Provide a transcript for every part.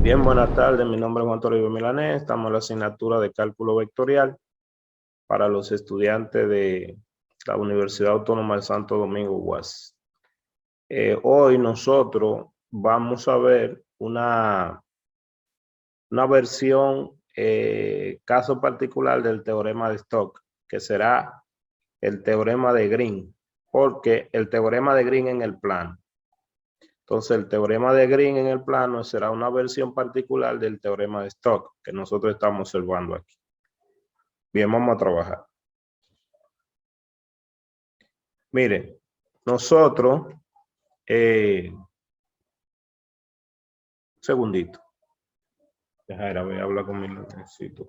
Bien, buenas tardes. Mi nombre es Juan Toribio Milanés. Estamos en la asignatura de cálculo vectorial para los estudiantes de la Universidad Autónoma de Santo Domingo, UAS. Hoy nosotros vamos a ver una versión, caso particular del teorema de Stokes, que será el teorema de Green, porque el teorema de Green en el plano. Entonces, el teorema de Green en el plano será una versión particular del teorema de Stokes que nosotros estamos observando aquí. Bien, vamos a trabajar. Miren, nosotros, un segundito. Voy a hablar con mi necesito.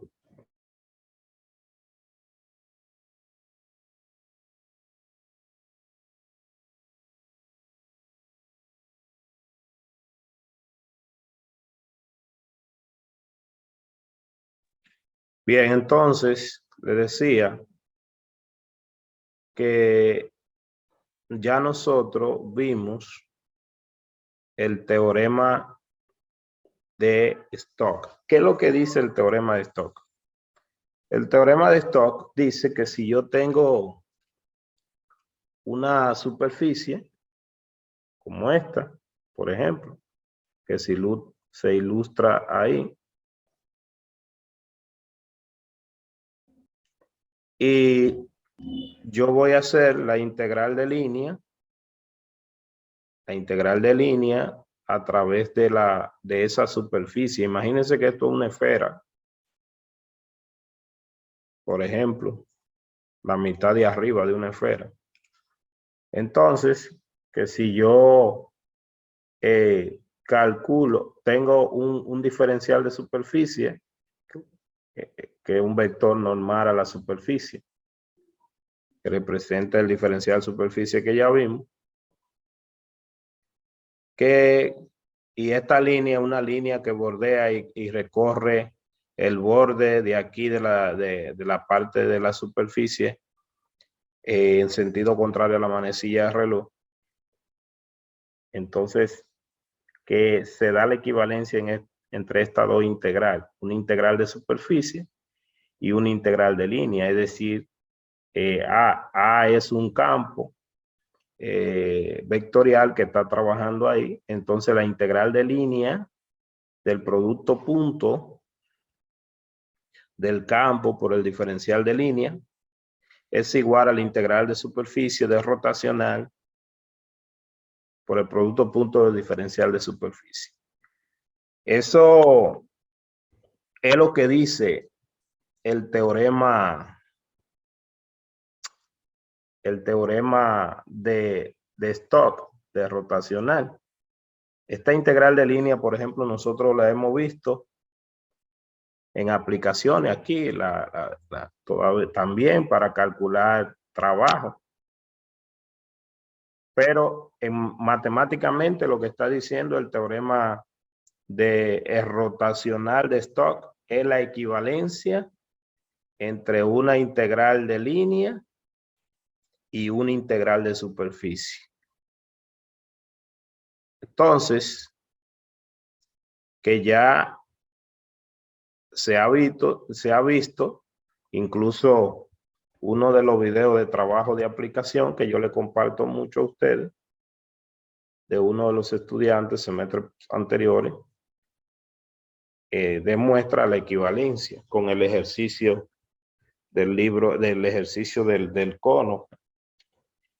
Bien, entonces, le decía que ya nosotros vimos el teorema de Stokes. ¿Qué es lo que dice el teorema de Stokes? El teorema de Stokes dice que si yo tengo una superficie como esta, por ejemplo, que se ilustra ahí, y yo voy a hacer la integral de línea a través de esa superficie. Imagínense que esto es una esfera, por ejemplo, la mitad de arriba de una esfera. Entonces, que si yo calculo, tengo un diferencial de superficie, que es un vector normal a la superficie, que representa el diferencial de superficie que ya vimos, y esta línea es una línea que bordea y recorre el borde de aquí de la parte de la superficie en sentido contrario a la manecilla de reloj. Entonces, que se da la equivalencia entre estas dos integrales, una integral de superficie y una integral de línea, es decir, A es un campo vectorial que está trabajando ahí, entonces la integral de línea del producto punto del campo por el diferencial de línea es igual a la integral de superficie de rotacional por el producto punto del diferencial de superficie. Eso es lo que dice el teorema de Stokes, de rotacional. Esta integral de línea, por ejemplo, nosotros la hemos visto en aplicaciones aquí, también para calcular trabajo. Pero matemáticamente lo que está diciendo el teorema de rotacional de Stokes es la equivalencia entre una integral de línea y una integral de superficie. Entonces, que ya se ha visto, incluso uno de los videos de trabajo de aplicación que yo le comparto mucho a ustedes, de uno de los estudiantes semestres anteriores, demuestra la equivalencia con el ejercicio del ejercicio del cono,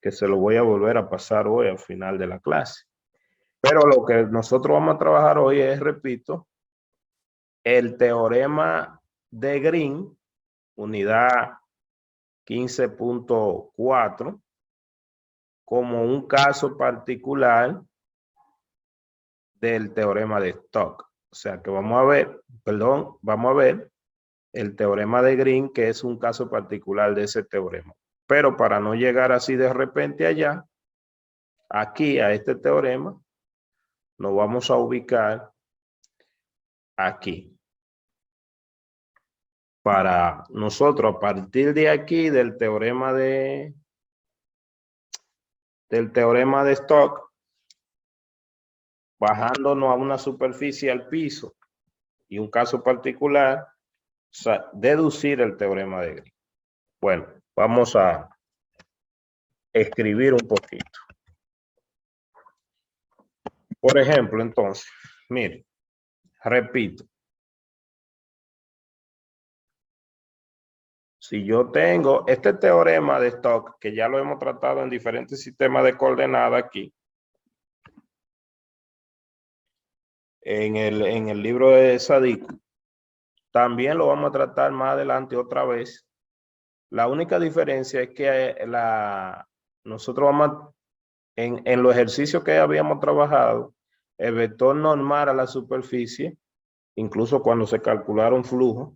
que se lo voy a volver a pasar hoy al final de la clase. Pero lo que nosotros vamos a trabajar hoy es, repito, el teorema de Green, unidad 15.4, como un caso particular del teorema de Stokes. O sea que vamos a ver el teorema de Green, que es un caso particular de ese teorema. Pero para no llegar así de repente allá, aquí a este teorema, nos vamos a ubicar aquí. Para nosotros, a partir de aquí, del teorema de Stokes, bajándonos a una superficie al piso, y un caso particular, deducir el teorema de Green. Bueno, vamos a escribir un poquito. Por ejemplo, entonces, mire, repito. Si yo tengo este teorema de Stokes, que ya lo hemos tratado en diferentes sistemas de coordenadas aquí, en el libro de Sadik, también lo vamos a tratar más adelante otra vez. La única diferencia es que nosotros vamos en los ejercicios que habíamos trabajado, el vector normal a la superficie, incluso cuando se calcularon flujos,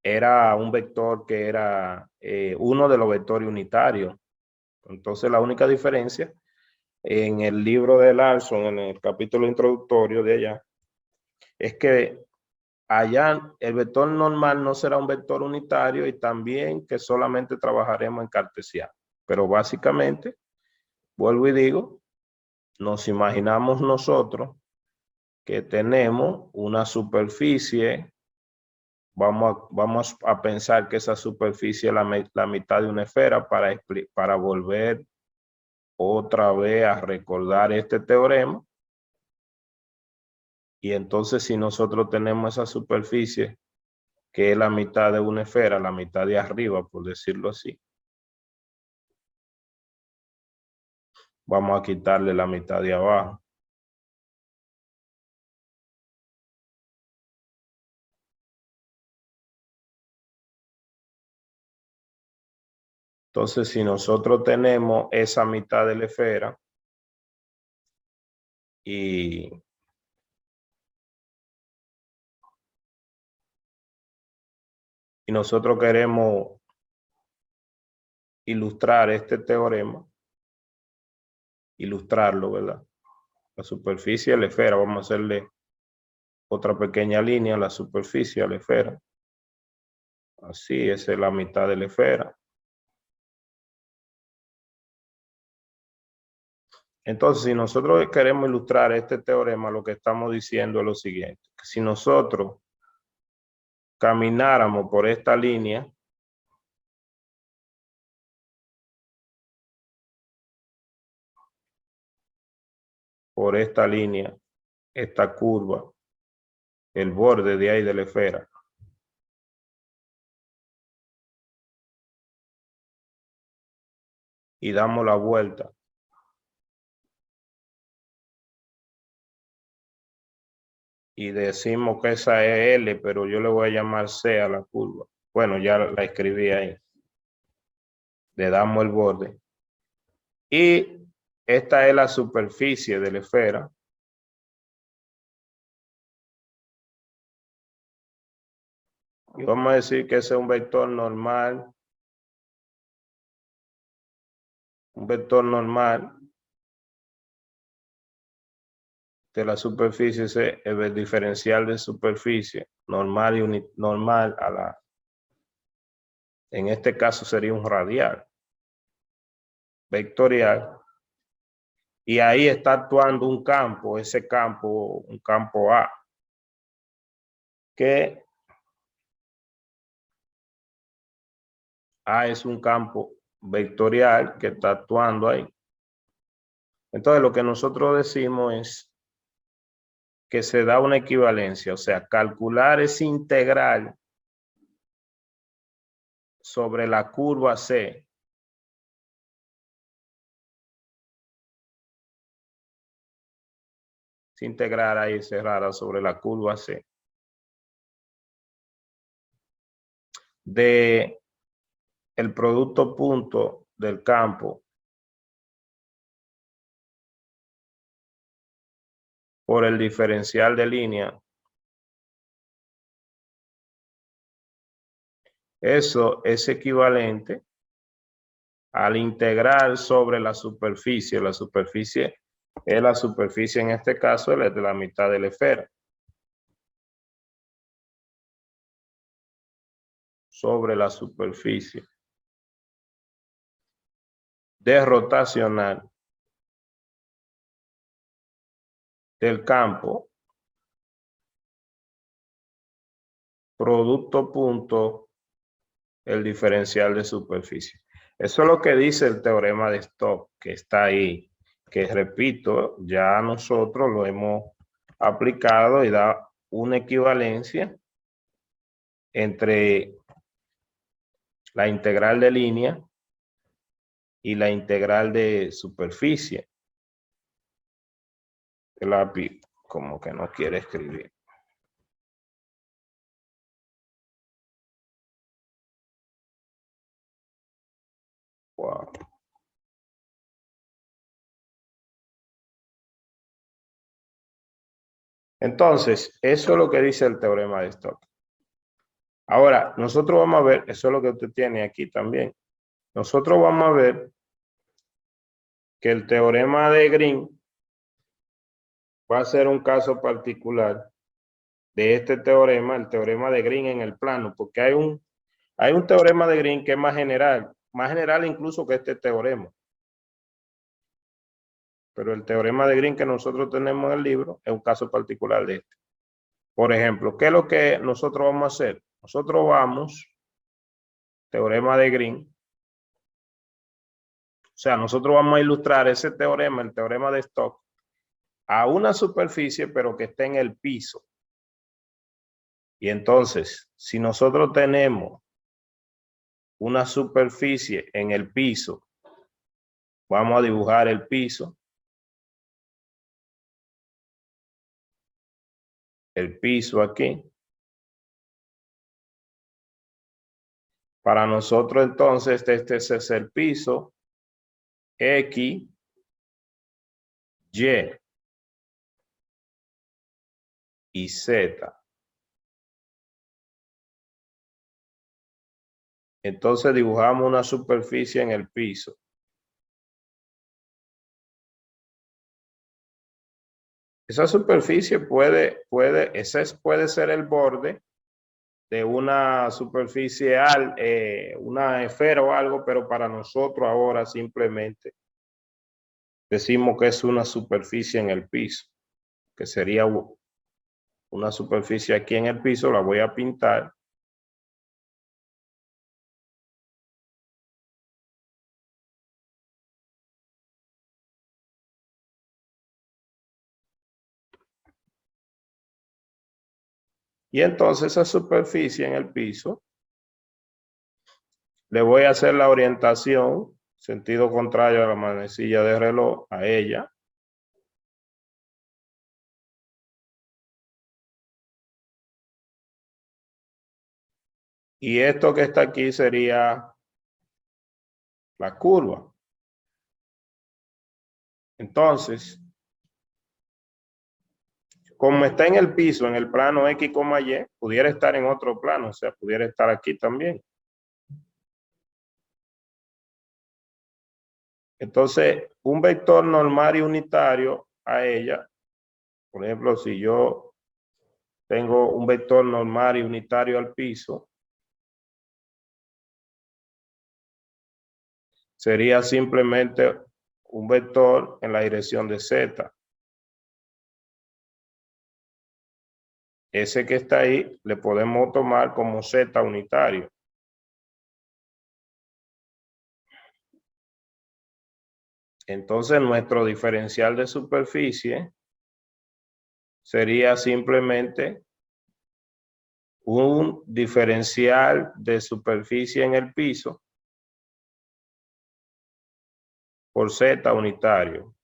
era un vector que era uno de los vectores unitarios. Entonces la única diferencia en el libro de Larson, en el capítulo introductorio de allá, es que allá el vector normal no será un vector unitario y también que solamente trabajaremos en cartesiano. Pero básicamente, vuelvo y digo, nos imaginamos nosotros que tenemos una superficie, vamos a pensar que esa superficie es la mitad de una esfera para volver otra vez a recordar este teorema. Y entonces si nosotros tenemos esa superficie, que es la mitad de una esfera, la mitad de arriba, por decirlo así, vamos a quitarle la mitad de abajo. Entonces, si nosotros tenemos esa mitad de la esfera y nosotros queremos ilustrar este teorema, ilustrarlo, ¿verdad? La superficie de la esfera, vamos a hacerle otra pequeña línea a la superficie de la esfera. Así, esa es la mitad de la esfera. Entonces, si nosotros queremos ilustrar este teorema, lo que estamos diciendo es lo siguiente. Que si nosotros camináramos por esta línea, esta curva, el borde de ahí de la esfera, y damos la vuelta, y decimos que esa es L, pero yo le voy a llamar C a la curva. Bueno, ya la escribí ahí. Le damos el borde. Y esta es la superficie de la esfera. Y vamos a decir que ese es un vector normal. Un vector normal de la superficie es el diferencial de superficie normal y normal a la, en este caso sería un radial vectorial, y ahí está actuando un campo, ese campo, un campo A, que A es un campo vectorial que está actuando ahí. Entonces lo que nosotros decimos es que se da una equivalencia, o sea, calcular ese integral sobre la curva C se integrar ahí cerrada sobre la curva C de el producto punto del campo por el diferencial de línea. Eso es equivalente al integral sobre la superficie. La superficie es la superficie, en este caso, es de la mitad de la esfera. Sobre la superficie de rotacional del campo producto punto el diferencial de superficie. Eso es lo que dice el teorema de Stokes, que está ahí, que repito, ya nosotros lo hemos aplicado y da una equivalencia entre la integral de línea y la integral de superficie. El lápiz como que no quiere escribir. Wow. Entonces, eso es lo que dice el teorema de Stokes. Ahora, nosotros vamos a ver, eso es lo que usted tiene aquí también. Nosotros vamos a ver que el teorema de Green va a ser un caso particular de este teorema, el teorema de Green en el plano, porque hay un teorema de Green que es más general incluso que este teorema. Pero el teorema de Green que nosotros tenemos en el libro es un caso particular de este. Por ejemplo, ¿qué es lo que nosotros vamos a hacer? Nosotros vamos, teorema de Green, o sea, nosotros vamos a ilustrar ese teorema, el teorema de Stokes, a una superficie, pero que esté en el piso. Y entonces, si nosotros tenemos una superficie en el piso, vamos a dibujar el piso. El piso aquí. Para nosotros entonces, este es el piso X, Y Z. Entonces dibujamos una superficie en el piso. Esa superficie puede ser el borde de una superficie, una esfera o algo, pero para nosotros ahora simplemente decimos que es una superficie en el piso, que sería una superficie aquí en el piso, la voy a pintar. Y entonces esa superficie en el piso, le voy a hacer la orientación, sentido contrario a la manecilla de reloj, a ella. Y esto que está aquí sería la curva. Entonces, como está en el piso, en el plano X, Y, pudiera estar en otro plano, o sea, pudiera estar aquí también. Entonces, un vector normal y unitario a ella, por ejemplo, si yo tengo un vector normal y unitario al piso, sería simplemente un vector en la dirección de Z. Ese que está ahí le podemos tomar como Z unitario. Entonces nuestro diferencial de superficie sería simplemente un diferencial de superficie en el piso por Z unitario.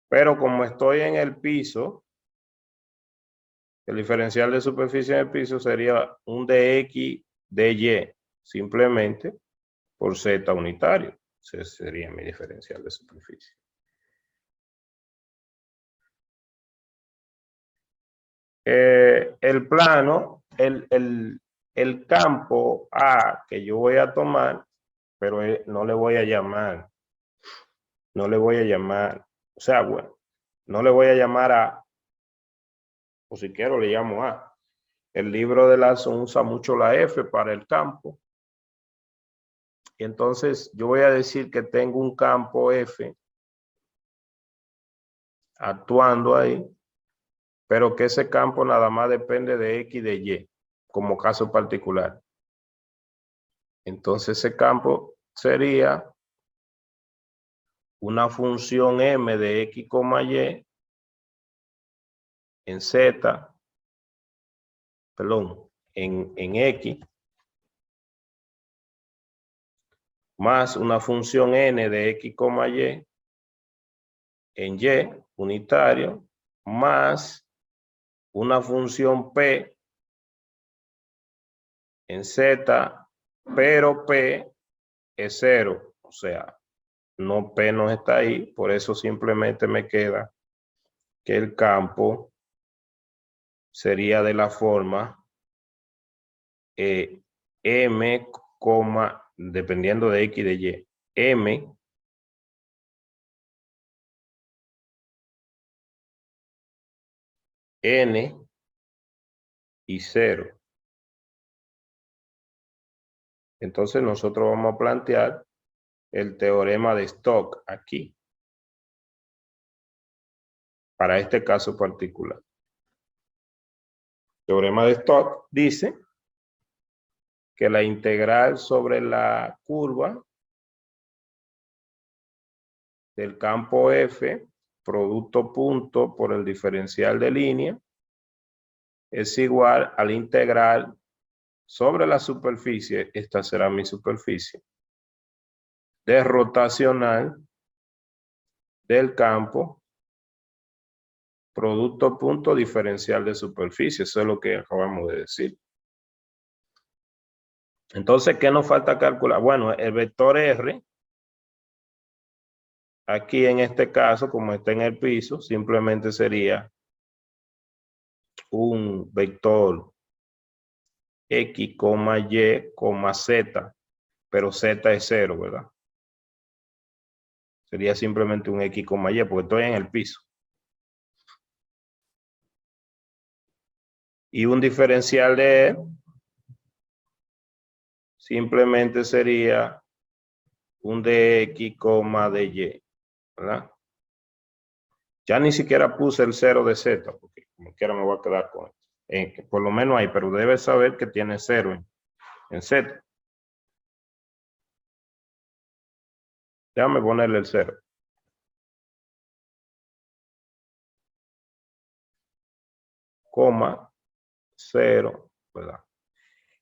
Pero como estoy en el piso, el diferencial de superficie en el piso sería un dx dy simplemente por Z unitario. Ese sería mi diferencial de superficie. El plano, el campo A que yo voy a tomar, pero no le voy a llamar, o sea, bueno, no le voy a llamar A, o si quiero le llamo A. El libro de Lazo usa mucho la F para el campo. Y entonces yo voy a decir que tengo un campo F actuando ahí, pero que ese campo nada más depende de X y de Y. como caso particular. Entonces ese campo sería una función m de x, y en z, perdón, en x, más una función n de x, y en y unitario, más una función p en z, pero p es 0, o sea, no p no está ahí, por eso simplemente me queda que el campo sería de la forma m, dependiendo de x y de y, m n y 0. Entonces nosotros vamos a plantear el teorema de Stokes aquí, para este caso particular. El teorema de Stokes dice que la integral sobre la curva del campo F, producto punto por el diferencial de línea, es igual a la integral sobre la superficie, esta será mi superficie, de rotacional del campo, producto punto diferencial de superficie. Eso es lo que acabamos de decir. Entonces, ¿qué nos falta calcular? Bueno, el vector R, aquí en este caso, como está en el piso, simplemente sería un vector X, Y, Z, pero Z es 0, ¿verdad? Sería simplemente un X, Y, porque estoy en el piso. Y un diferencial de E simplemente sería un dx, dy, ¿verdad? Ya ni siquiera puse el 0 de z, porque como quiera me voy a quedar con esto. Por lo menos ahí, pero debes saber que tiene 0 en z. Déjame ponerle el 0. Coma, 0, ¿verdad?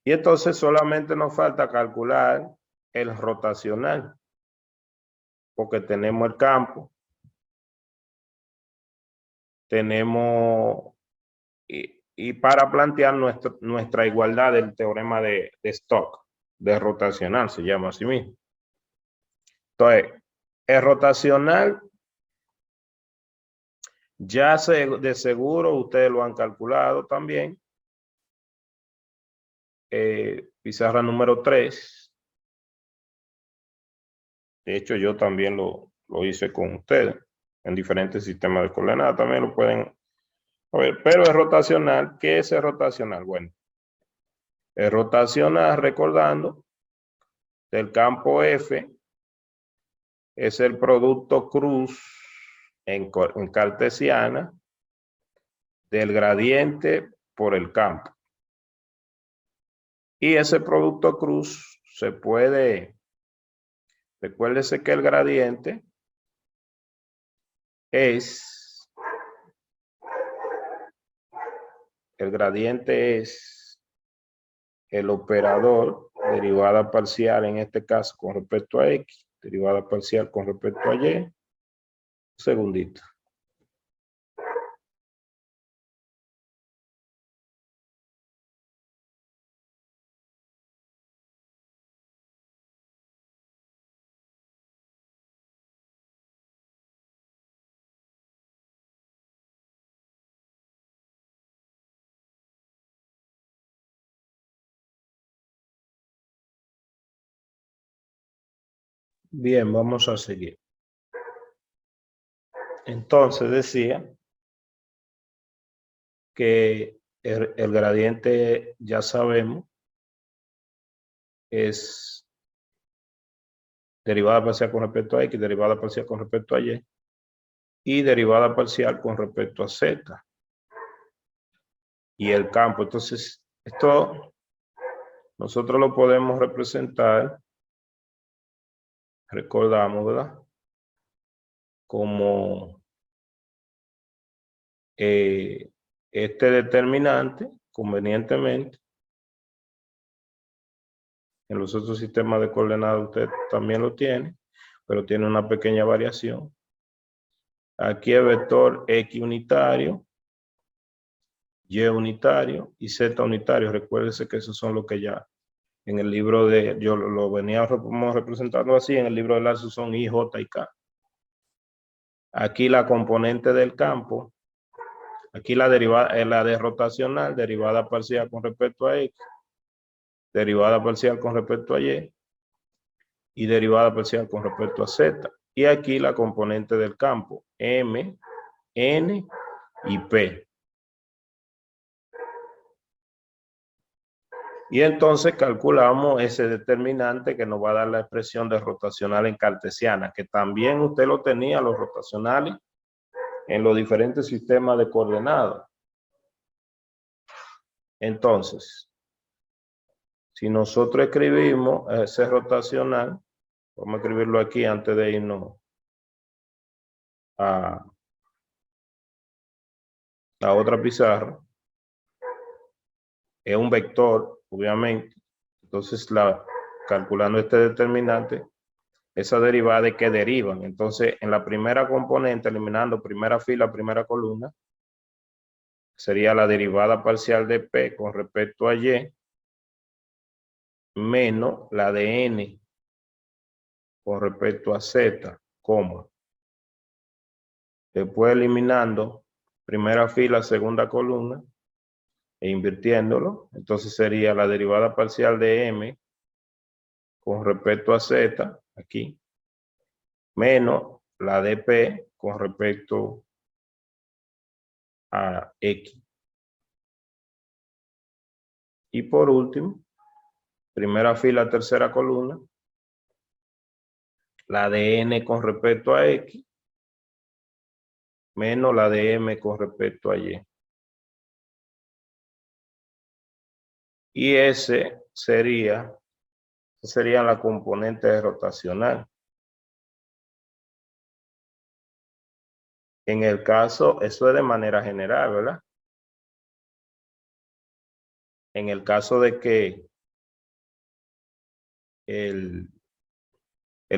Y entonces solamente nos falta calcular el rotacional, porque tenemos el campo, tenemos, y para plantear nuestra igualdad del teorema de Stokes, de rotacional, se llama así mismo. Entonces, el rotacional, ya de seguro ustedes lo han calculado también. Pizarra número 3. De hecho, yo también lo hice con ustedes en diferentes sistemas de coordenadas. También lo pueden ver. Pero el rotacional, ¿qué es el rotacional? Bueno, el rotacional, recordando, del campo F es el producto cruz en cartesiana del gradiente por el campo. Y ese producto cruz se puede, recuérdese que el gradiente es el operador derivada parcial, en este caso con respecto a X, derivada parcial con respecto a Y. Un segundito. Bien, vamos a seguir. Entonces decía que el gradiente, ya sabemos, es derivada parcial con respecto a X, derivada parcial con respecto a y derivada parcial con respecto a Z. Y el campo, entonces, Esto nosotros lo podemos representar, recordamos, ¿verdad? Como este determinante, convenientemente. En los otros sistemas de coordenadas usted también lo tiene, pero tiene una pequeña variación. Aquí el vector X unitario, Y unitario y Z unitario. Recuérdense que esos son los que ya en el libro de, yo lo veníamos representando así, en el libro de lazos son I, J y K. Aquí la componente del campo, aquí la derivada es la de rotacional, derivada parcial con respecto a X, derivada parcial con respecto a Y y derivada parcial con respecto a Z. Y aquí la componente del campo, M, N y P. Y entonces calculamos ese determinante que nos va a dar la expresión de rotacional en cartesiana, que también usted lo tenía, los rotacionales, en los diferentes sistemas de coordenadas. Entonces, si nosotros escribimos ese rotacional, vamos a escribirlo aquí antes de irnos a la otra pizarra. Es un vector, obviamente. Entonces, calculando este determinante, esa derivada de que derivan. Entonces, en la primera componente, eliminando primera fila, primera columna, sería la derivada parcial de P con respecto a Y, menos la de N con respecto a Z, coma. Después eliminando primera fila, segunda columna, e invirtiéndolo, entonces sería la derivada parcial de M con respecto a Z, aquí, menos la de P con respecto a X. Y por último, primera fila, tercera columna, la de N con respecto a X, menos la de M con respecto a Y. Y ese sería la componente rotacional. En el caso, eso es de manera general, ¿verdad? En el caso de que el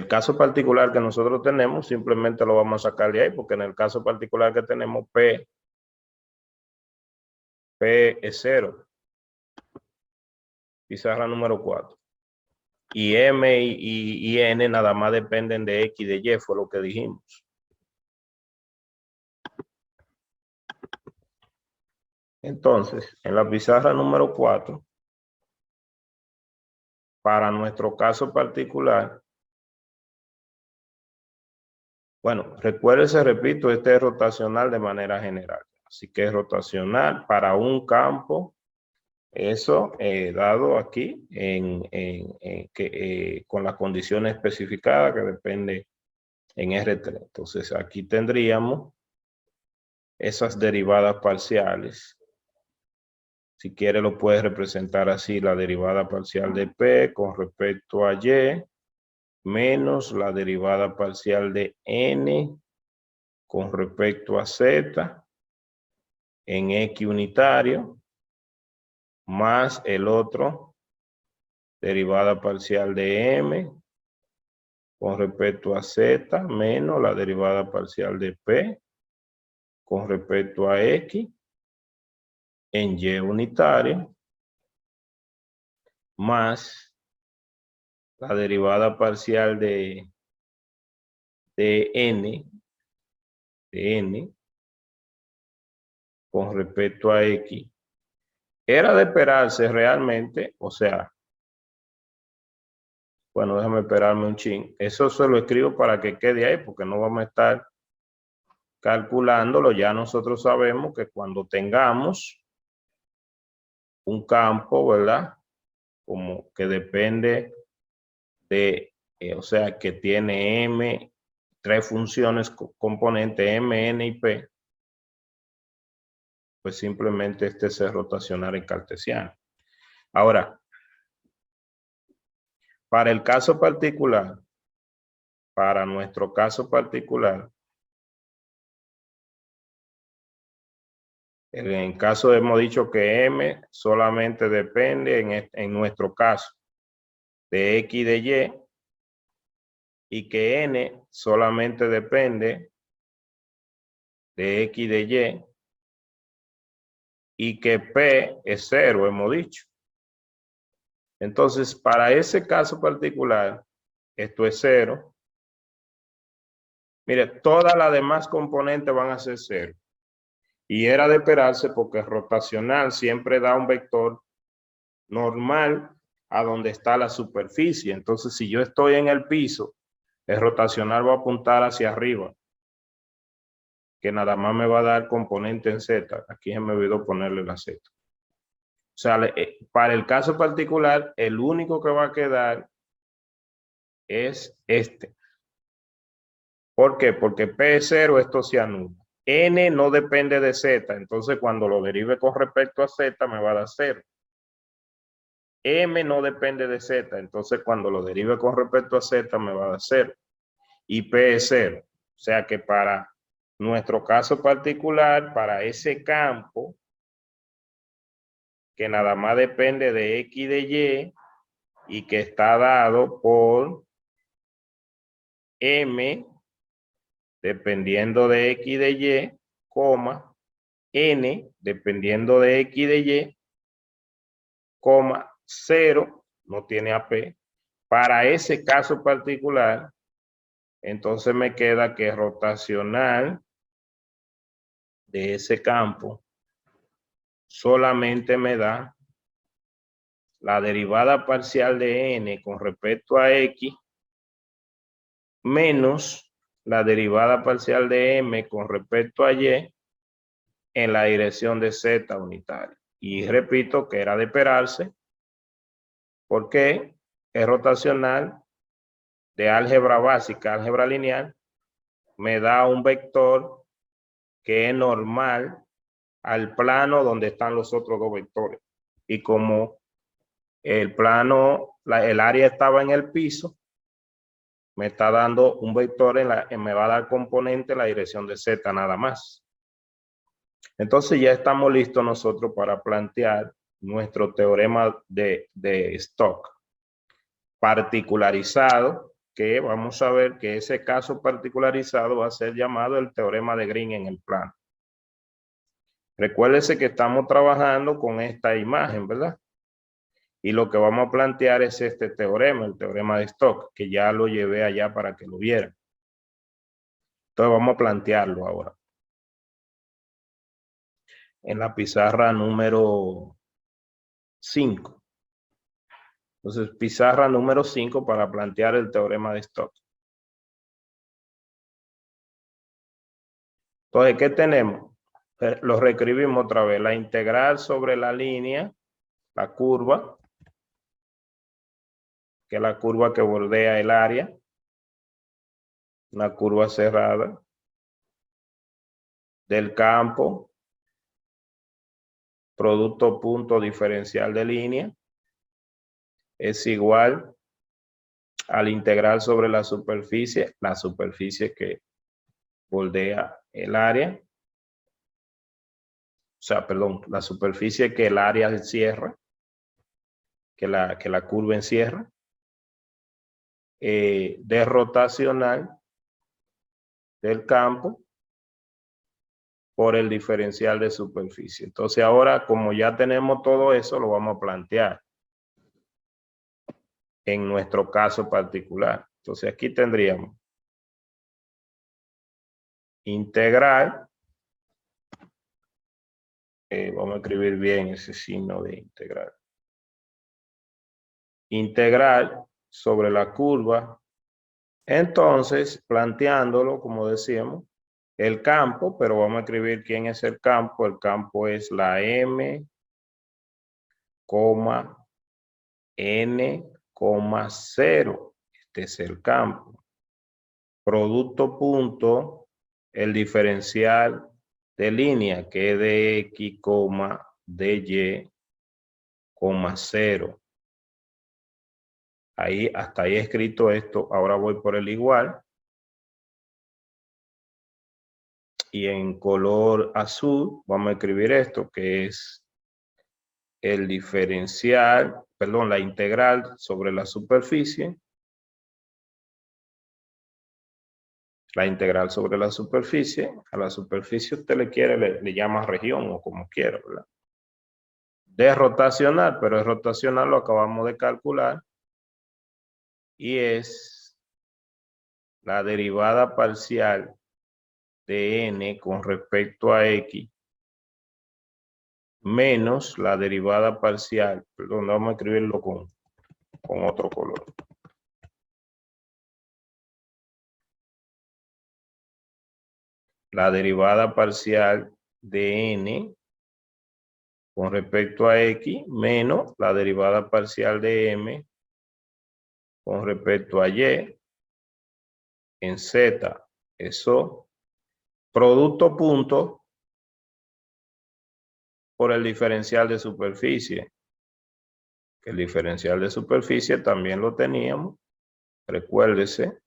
caso particular que nosotros tenemos, simplemente lo vamos a sacar de ahí, porque en el caso particular que tenemos P es 0. Pizarra número 4. Y M y N nada más dependen de X y de Y, fue lo que dijimos. Entonces, en la pizarra número 4, para nuestro caso particular, bueno, recuérdese, repito, este es rotacional de manera general. Así que es rotacional para un campo, eso dado aquí con las condiciones especificadas que depende en R3. Entonces aquí tendríamos esas derivadas parciales. Si quiere lo puede representar así, la derivada parcial de P con respecto a Y, menos la derivada parcial de N con respecto a Z en X unitario, más el otro, derivada parcial de M con respecto a Z, menos la derivada parcial de P con respecto a X en Y unitario, más la derivada parcial de N con respecto a X. Era de esperarse realmente, o sea, bueno, déjame esperarme un chin. Eso se lo escribo para que quede ahí, porque no vamos a estar calculándolo. Ya nosotros sabemos que cuando tengamos un campo, ¿verdad? Como que depende de, o sea, que tiene M, tres funciones componentes M, N y P, pues simplemente este se rotacionar en cartesiano. Ahora, para el caso particular, para nuestro caso particular, en caso hemos dicho que M solamente depende en nuestro caso de X y de Y que N solamente depende de X y de Y que P es 0, hemos dicho. Entonces, para ese caso particular, esto es 0. Mire, todas las demás componentes van a ser 0. Y era de esperarse porque rotacional siempre da un vector normal a donde está la superficie. Entonces, si yo estoy en el piso, el rotacional va a apuntar hacia arriba, que nada más me va a dar componente en Z. Aquí se me olvidó ponerle la Z. O sea, para el caso particular, el único que va a quedar es este. ¿Por qué? Porque P es 0, esto se anula. N no depende de Z, entonces cuando lo derive con respecto a Z me va a dar 0. M no depende de Z, entonces cuando lo derive con respecto a Z me va a dar 0. Y P es 0. O sea que para nuestro caso particular, para ese campo, que nada más depende de X y de Y que está dado por M dependiendo de X y de Y, coma, N dependiendo de X y de Y, coma, 0, no tiene AP. Para ese caso particular, entonces me queda que rotacional de ese campo solamente me da la derivada parcial de N con respecto a X menos la derivada parcial de M con respecto a Y en la dirección de Z unitaria. Y repito que era de esperarse porque es rotacional de álgebra básica, álgebra lineal, me da un vector que es normal al plano donde están los otros dos vectores. Y como el plano, el área estaba en el piso, me está dando un vector, me va a dar componente en la dirección de Z nada más. Entonces ya estamos listos nosotros para plantear nuestro teorema de Stokes particularizado, que vamos a ver que ese caso particularizado va a ser llamado el teorema de Green en el plano. Recuérdese que estamos trabajando con esta imagen, ¿verdad? Y lo que vamos a plantear es este teorema, el teorema de Stokes, que ya lo llevé allá para que lo vieran. Entonces vamos a plantearlo ahora. En la pizarra número 5. Entonces, pizarra número 5 para plantear el teorema de Stokes. Entonces, ¿qué tenemos? Lo reescribimos otra vez. La integral sobre la línea, la curva, que es la curva que bordea el área, una curva cerrada, del campo, producto punto diferencial de línea, es igual a la integral sobre la superficie que bordea el área, o sea, perdón, la superficie que el área encierra, que la curva encierra, de rotacional del campo por el diferencial de superficie. Entonces ahora, como ya tenemos todo eso, lo vamos a plantear en nuestro caso particular. Entonces aquí tendríamos integral, vamos a escribir bien ese signo de integral. Integral sobre la curva. Entonces, planteándolo, como decíamos, el campo, pero vamos a escribir quién es el campo. El campo es la M, N, 0. Este es el campo. Producto punto, el diferencial de línea que es de X, de Y, 0,0. Ahí, hasta ahí he escrito esto. Ahora voy por el igual. Y en color azul vamos a escribir esto, que es el diferencial, perdón, la integral sobre la superficie. La integral sobre la superficie. A la superficie usted le llama región o como quiera, ¿verdad? De rotacional, pero el rotacional lo acabamos de calcular. Y es la derivada parcial de n con respecto a x menos la derivada parcial, perdón, vamos a escribirlo con otro color. La derivada parcial de n con respecto a x menos la derivada parcial de m con respecto a y en z. Eso, producto punto por el diferencial de superficie. El diferencial de superficie también lo teníamos. Recuérdese,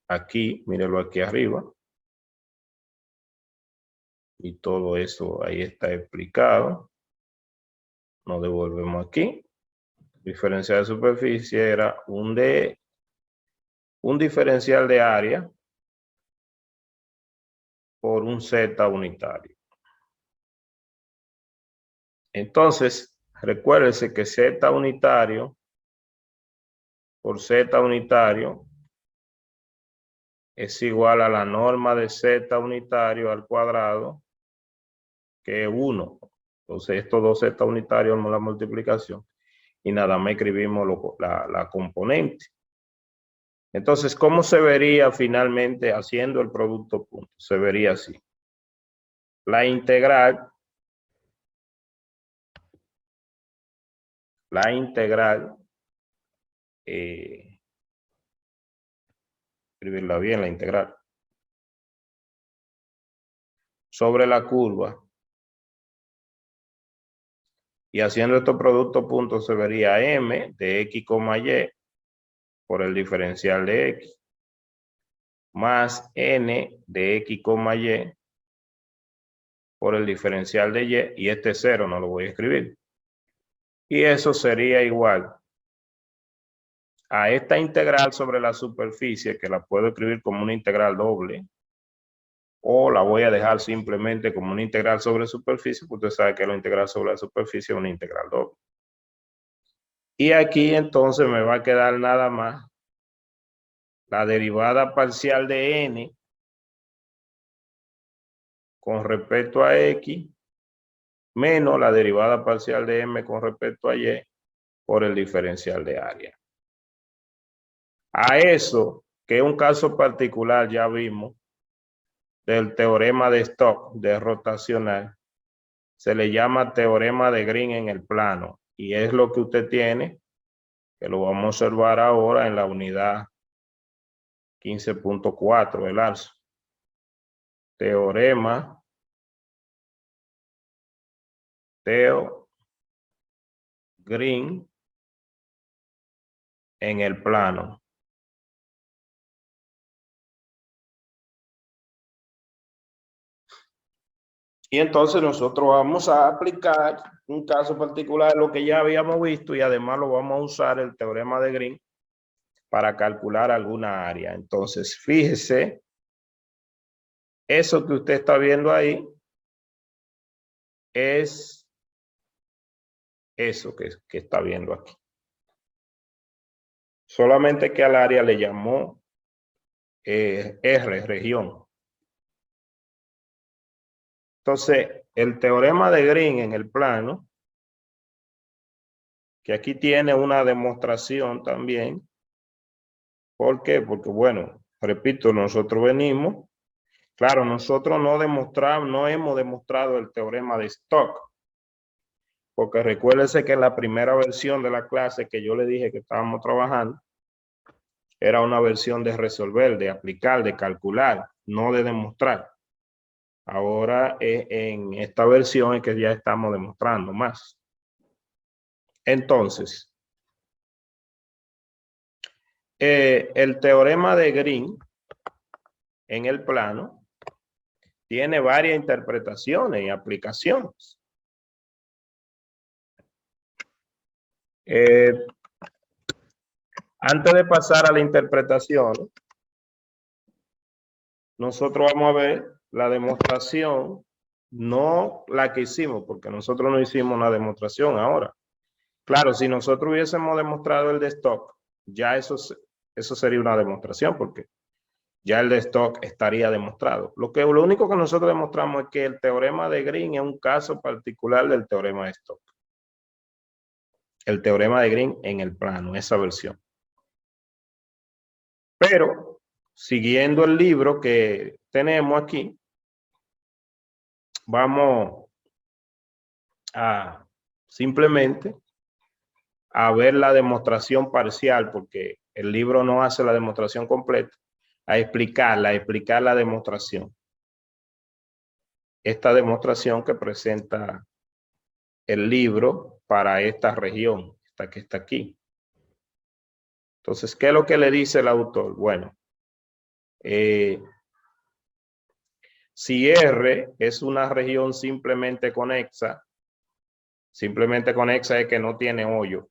aquí, mírelo aquí arriba. Y todo eso ahí está explicado. Nos devolvemos aquí. Diferencial de superficie era un diferencial de área por un z unitario. Entonces, recuérdese que z unitario por z unitario es igual a la norma de z unitario al cuadrado, que es 1. Entonces, estos dos z unitarios la multiplicación y nada más escribimos la componente. Entonces, ¿cómo se vería finalmente haciendo el producto punto? Se vería así. La integral escribirla bien, la integral, sobre la curva, y haciendo estos productos puntos se vería m de x, y por el diferencial de x, más n de x, y por el diferencial de y este 0 no lo voy a escribir. Y eso sería igual a esta integral sobre la superficie, que la puedo escribir como una integral doble, o la voy a dejar simplemente como una integral sobre superficie, porque usted sabe que la integral sobre la superficie es una integral doble. Y aquí entonces me va a quedar nada más la derivada parcial de n con respecto a x menos la derivada parcial de m con respecto a y por el diferencial de área. A eso, que es un caso particular, ya vimos, del teorema de Stokes de rotacional, se le llama teorema de Green en el plano, y es lo que usted tiene, que lo vamos a observar ahora en la unidad 15.4 del ARSO. Teorema Green en el plano. Y entonces nosotros vamos a aplicar un caso particular de lo que ya habíamos visto, y además lo vamos a usar el teorema de Green para calcular alguna área. Entonces, fíjese, eso que usted está viendo ahí es eso que está viendo aquí. Solamente que al área le llamó R, región. Entonces, el teorema de Green en el plano, que aquí tiene una demostración también. ¿Por qué? Porque, bueno, repito, nosotros venimos, claro, nosotros no hemos demostrado el teorema de Stokes, porque recuérdese que en la primera versión de la clase que yo le dije que estábamos trabajando, era una versión de resolver, de aplicar, de calcular, no de demostrar. Ahora en esta versión es que ya estamos demostrando más. Entonces, el teorema de Green en el plano tiene varias interpretaciones y aplicaciones. Antes de pasar a la interpretación, nosotros vamos a ver la demostración, no la que hicimos, porque nosotros no hicimos una demostración ahora. Claro, si nosotros hubiésemos demostrado el de Stock, ya eso sería una demostración, porque ya el de Stock estaría demostrado. Lo único que nosotros demostramos es que el teorema de Green es un caso particular del teorema de Stock. El teorema de Green en el plano, esa versión. Pero, siguiendo el libro que tenemos aquí, vamos a simplemente a ver la demostración parcial, porque el libro no hace la demostración completa, a explicar la demostración. Esta demostración que presenta el libro para esta región, esta que está aquí. Entonces, ¿qué es lo que le dice el autor? Bueno, si R es una región simplemente conexa es que no tiene hoyo.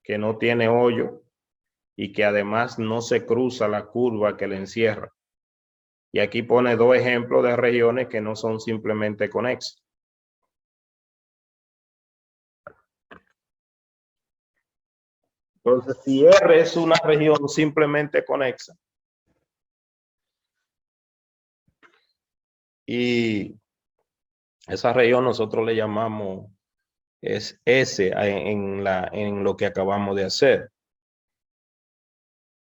Que no tiene hoyo y que además no se cruza la curva que le encierra. Y aquí pone dos ejemplos de regiones que no son simplemente conexas. Entonces, si R es una región simplemente conexa y esa región nosotros le llamamos es S en lo que acabamos de hacer,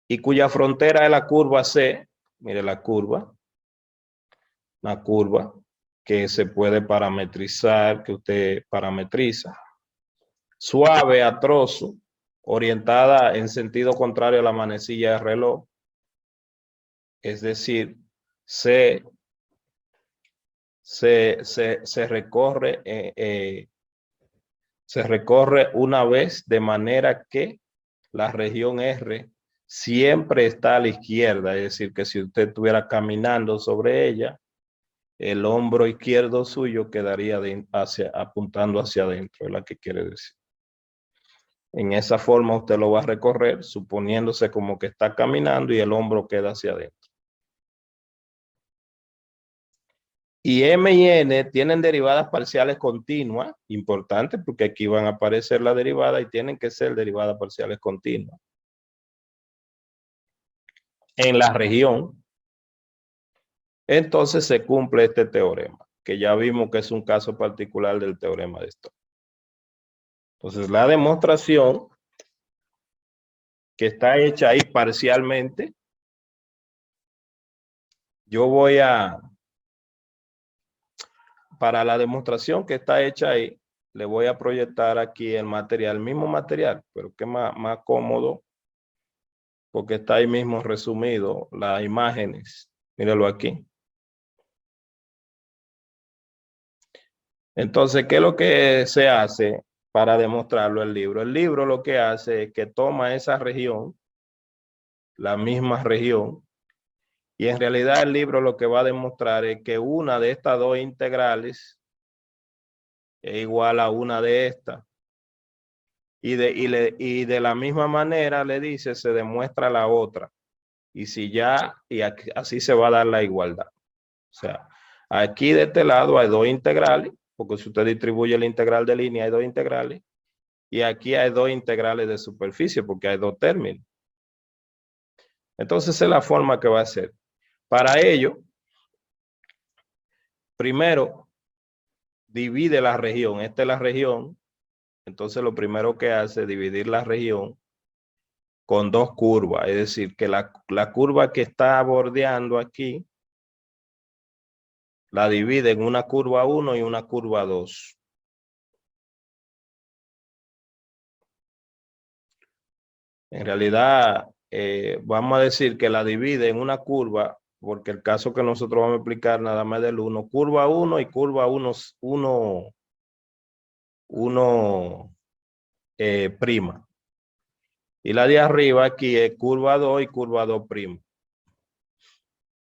y cuya frontera es la curva C, mire la curva, una curva que se puede parametrizar, que usted parametriza, suave a trozo, orientada en sentido contrario a la manecilla de reloj, es decir, se recorre se recorre una vez, de manera que la región R siempre está a la izquierda, es decir, que si usted estuviera caminando sobre ella, el hombro izquierdo suyo quedaría apuntando hacia adentro, es la que quiere decir. En esa forma usted lo va a recorrer, suponiéndose como que está caminando y el hombro queda hacia adentro. Y M y N tienen derivadas parciales continuas, importantes, porque aquí van a aparecer las derivadas y tienen que ser derivadas parciales continuas. En la región, entonces se cumple este teorema, que ya vimos que es un caso particular del teorema de Stock. Entonces, la demostración que está hecha ahí parcialmente, yo voy para la demostración que está hecha ahí, le voy a proyectar aquí el material, mismo material, pero que más cómodo, porque está ahí mismo resumido las imágenes. Míralo aquí. Entonces, ¿qué es lo que se hace para demostrarlo el libro? El libro lo que hace es que toma esa región, la misma región, y en realidad el libro lo que va a demostrar es que una de estas dos integrales es igual a una de estas. Y de la misma manera le dice, se demuestra la otra. Y si ya, así se va a dar la igualdad. O sea, aquí de este lado hay dos integrales, porque si usted distribuye el integral de línea hay dos integrales. Y aquí hay dos integrales de superficie, porque hay dos términos. Entonces, esa es la forma que va a ser. Para ello, primero, divide la región. Esta es la región. Entonces, lo primero que hace es dividir la región con dos curvas. Es decir, que la curva que está bordeando aquí, la divide en una curva 1 y una curva 2. En realidad, vamos a decir que la divide en una curva, porque el caso que nosotros vamos a explicar nada más del 1, curva 1 y curva 1, 1 prima. Y la de arriba aquí es curva 2 y curva 2 prima.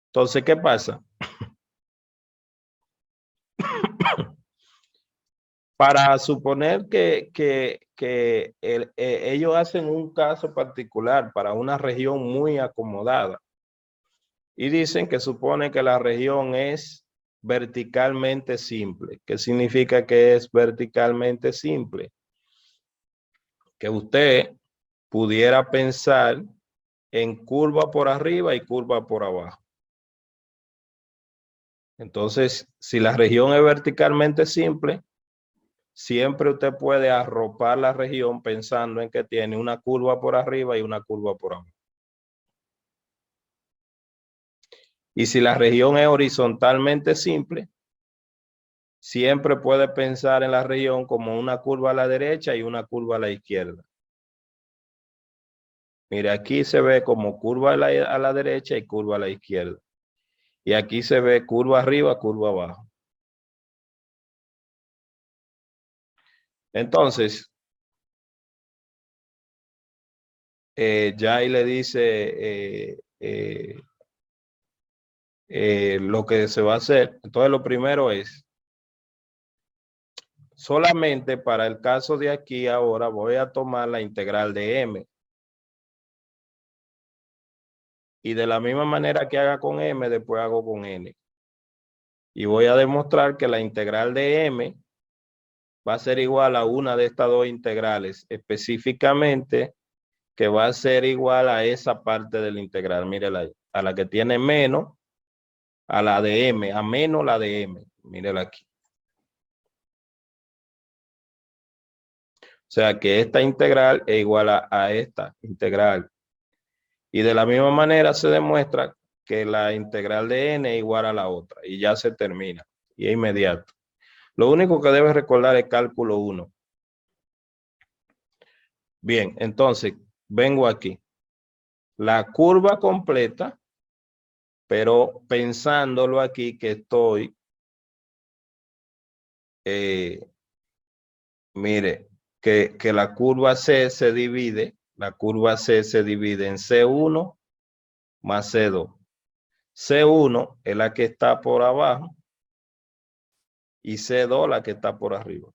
Entonces, ¿qué pasa? Para suponer que ellos hacen un caso particular para una región muy acomodada y dicen que supone que la región es verticalmente simple. ¿Qué significa que es verticalmente simple? Que usted pudiera pensar en curva por arriba y curva por abajo. Entonces, si la región es verticalmente simple, siempre usted puede arropar la región pensando en que tiene una curva por arriba y una curva por abajo. Y si la región es horizontalmente simple, siempre puede pensar en la región como una curva a la derecha y una curva a la izquierda. Mire, aquí se ve como curva a la derecha y curva a la izquierda. Y aquí se ve curva arriba, curva abajo. Entonces, ya ahí le dice lo que se va a hacer. Entonces, lo primero es, solamente para el caso de aquí ahora voy a tomar la integral de m. Y de la misma manera que haga con m, después hago con n. Y voy a demostrar que la integral de m va a ser igual a una de estas dos integrales, específicamente que va a ser igual a esa parte de la integral. Mírela ahí, a la que tiene menos, a la de m, a menos la de m. Mírela aquí. O sea que esta integral es igual a esta integral. Y de la misma manera se demuestra que la integral de n es igual a la otra. Y ya se termina. Y es inmediato. Lo único que debes recordar es cálculo 1. Bien, entonces vengo aquí. La curva completa, pero pensándolo aquí que estoy, mire, que la curva C se divide, la curva C se divide en C1 más C2. C1 es la que está por abajo y C2 la que está por arriba.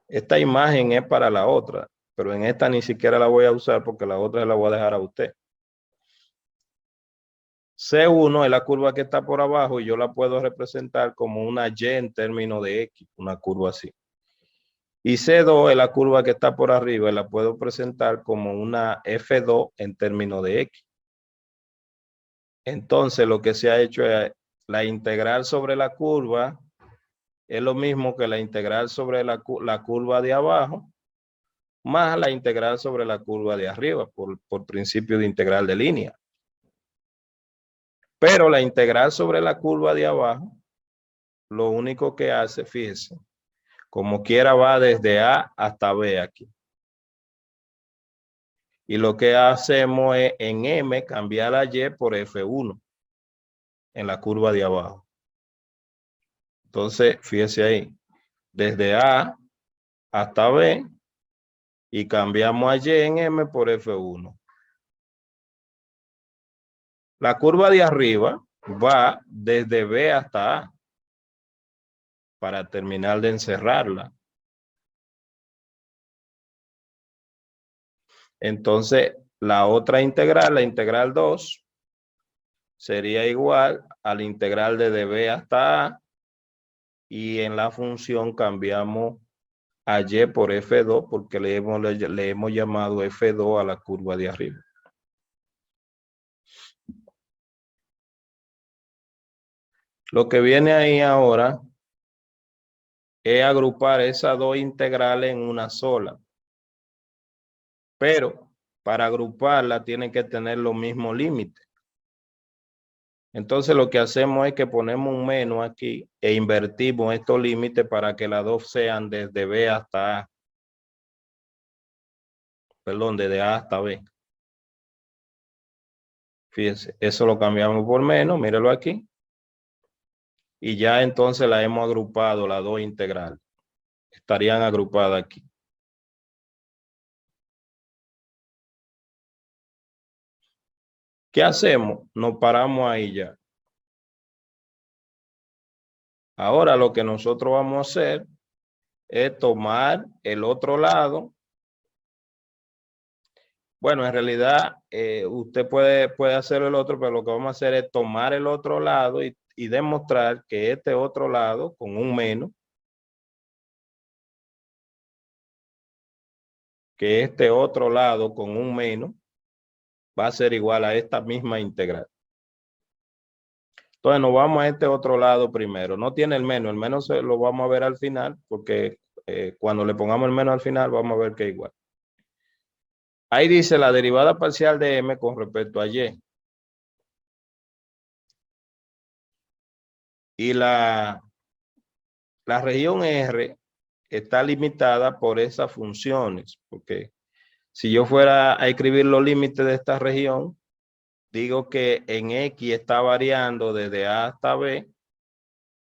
Esta imagen es para la otra, pero en esta ni siquiera la voy a usar porque la otra la voy a dejar a usted. C1 es la curva que está por abajo y yo la puedo representar como una Y en términos de X, una curva así. Y C2 es la curva que está por arriba y la puedo presentar como una F2 en términos de X. Entonces lo que se ha hecho es la integral sobre la curva es lo mismo que la integral sobre la curva de abajo más la integral sobre la curva de arriba por principio de integral de línea. Pero la integral sobre la curva de abajo, lo único que hace, fíjese, como quiera va desde A hasta B aquí. Y lo que hacemos es en M cambiar la Y por F1 en la curva de abajo. Entonces, fíjese ahí, desde A hasta B y cambiamos a Y en M por F1. La curva de arriba va desde B hasta A para terminar de encerrarla. Entonces, la otra integral, la integral 2, sería igual a la integral de B hasta A y en la función cambiamos a Y por F2 porque le hemos llamado F2 a la curva de arriba. Lo que viene ahí ahora es agrupar esas dos integrales en una sola. Pero para agruparla tienen que tener los mismos límites. Entonces lo que hacemos es que ponemos un menos aquí e invertimos estos límites para que las dos sean desde B hasta A. Perdón, desde A hasta B. Fíjense, eso lo cambiamos por menos, míralo aquí. y ya entonces la hemos agrupado, las dos integrales. Estarían agrupadas aquí. ¿Qué hacemos? Nos paramos ahí ya. Ahora lo que nosotros vamos a hacer es tomar el otro lado. Bueno, en realidad usted puede hacer el otro, pero lo que vamos a hacer es tomar el otro lado y demostrar que este otro lado con un menos, que este otro lado con un menos va a ser igual a esta misma integral. Entonces nos vamos a este otro lado primero. No tiene el menos lo vamos a ver al final, porque cuando le pongamos el menos al final vamos a ver que es igual. Ahí dice la derivada parcial de m con respecto a y. Y la región R está limitada por esas funciones, porque si yo fuera a escribir los límites de esta región, digo que en X está variando desde A hasta B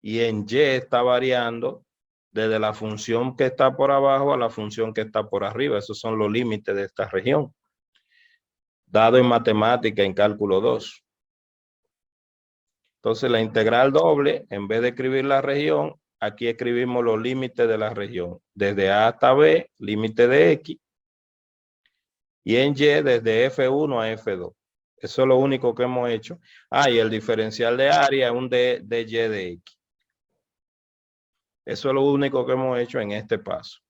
y en Y está variando desde la función que está por abajo a la función que está por arriba. Esos son los límites de esta región, dado en matemática en cálculo 2. Entonces la integral doble, en vez de escribir la región, aquí escribimos los límites de la región. Desde A hasta B, límite de X. Y en Y, desde F1 a F2. Eso es lo único que hemos hecho. Y el diferencial de área es un de Y de X. Eso es lo único que hemos hecho en este paso.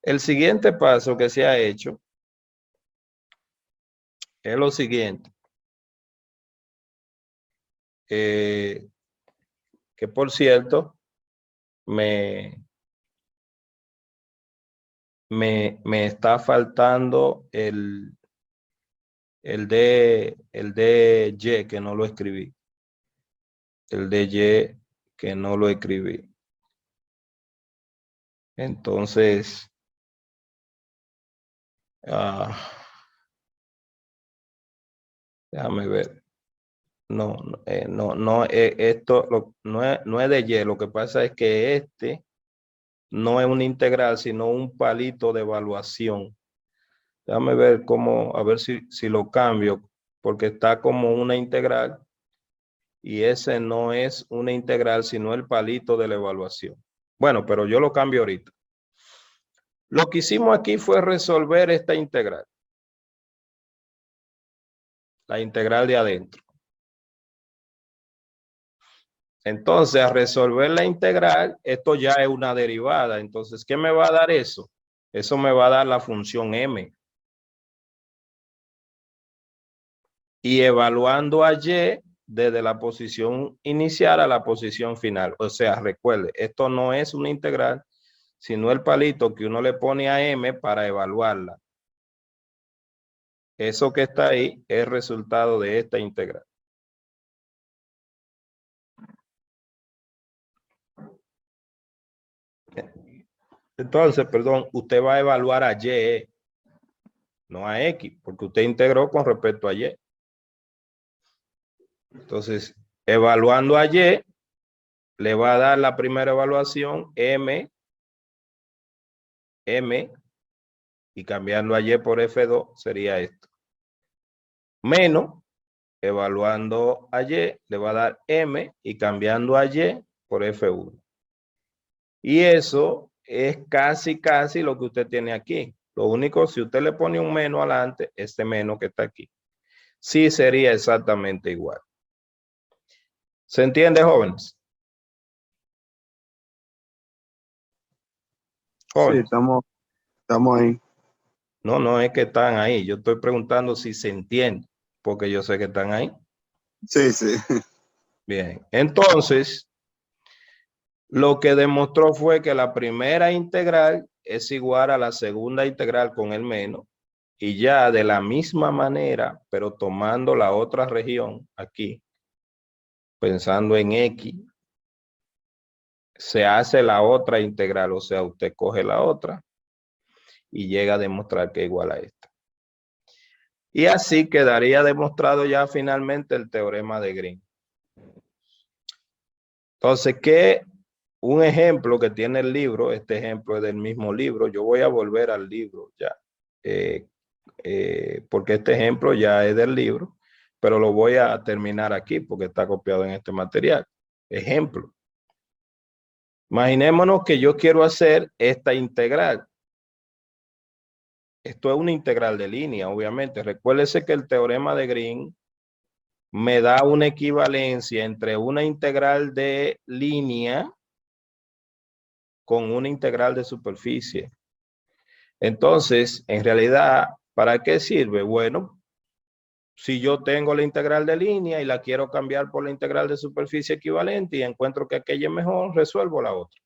El siguiente paso que se ha hecho es lo siguiente. Que por cierto, me está faltando el de Y, que no lo escribí. El de Y, que no lo escribí. Entonces, déjame ver. No, esto no es de Y. Lo que pasa es que este no es una integral, sino un palito de evaluación. Déjame ver cómo, a ver si lo cambio, porque está como una integral y ese no es una integral, sino el palito de la evaluación. Bueno, pero yo lo cambio ahorita. Lo que hicimos aquí fue resolver esta integral. La integral de adentro. Entonces, a resolver la integral, esto ya es una derivada. Entonces, ¿qué me va a dar eso? Eso me va a dar la función m. Y evaluando a y desde la posición inicial a la posición final. O sea, recuerde, esto no es una integral, sino el palito que uno le pone a m para evaluarla. Eso que está ahí es resultado de esta integral. Entonces, perdón, usted va a evaluar a y, no a x, porque usted integró con respecto a y. Entonces, evaluando a y, le va a dar la primera evaluación m, y cambiando a y por f2 sería esto. Menos, evaluando a y, le va a dar m y cambiando a y por f1. Y eso es casi lo que usted tiene aquí. Lo único, si usted le pone un menos adelante, este menos que está aquí. Sí sería exactamente igual. ¿Se entiende, jóvenes? Sí, Jóvenes. estamos ahí. No es que están ahí. Yo estoy preguntando si se entiende, porque yo sé que están ahí. Sí, sí. Bien, entonces, lo que demostró fue que la primera integral es igual a la segunda integral con el menos, y ya de la misma manera, pero tomando la otra región aquí, pensando en X, se hace la otra integral, o sea, usted coge la otra y llega a demostrar que es igual a esta. Y así quedaría demostrado ya finalmente el teorema de Green. Entonces, un ejemplo que tiene el libro, este ejemplo es del mismo libro, yo voy a volver al libro ya, porque este ejemplo ya es del libro, pero lo voy a terminar aquí porque está copiado en este material. Ejemplo. Imaginémonos que yo quiero hacer esta integral. Esto es una integral de línea, obviamente. Recuérdese que el teorema de Green me da una equivalencia entre una integral de línea con una integral de superficie. Entonces, en realidad, ¿para qué sirve? Bueno, si yo tengo la integral de línea y la quiero cambiar por la integral de superficie equivalente y encuentro que aquella es mejor, resuelvo la otra.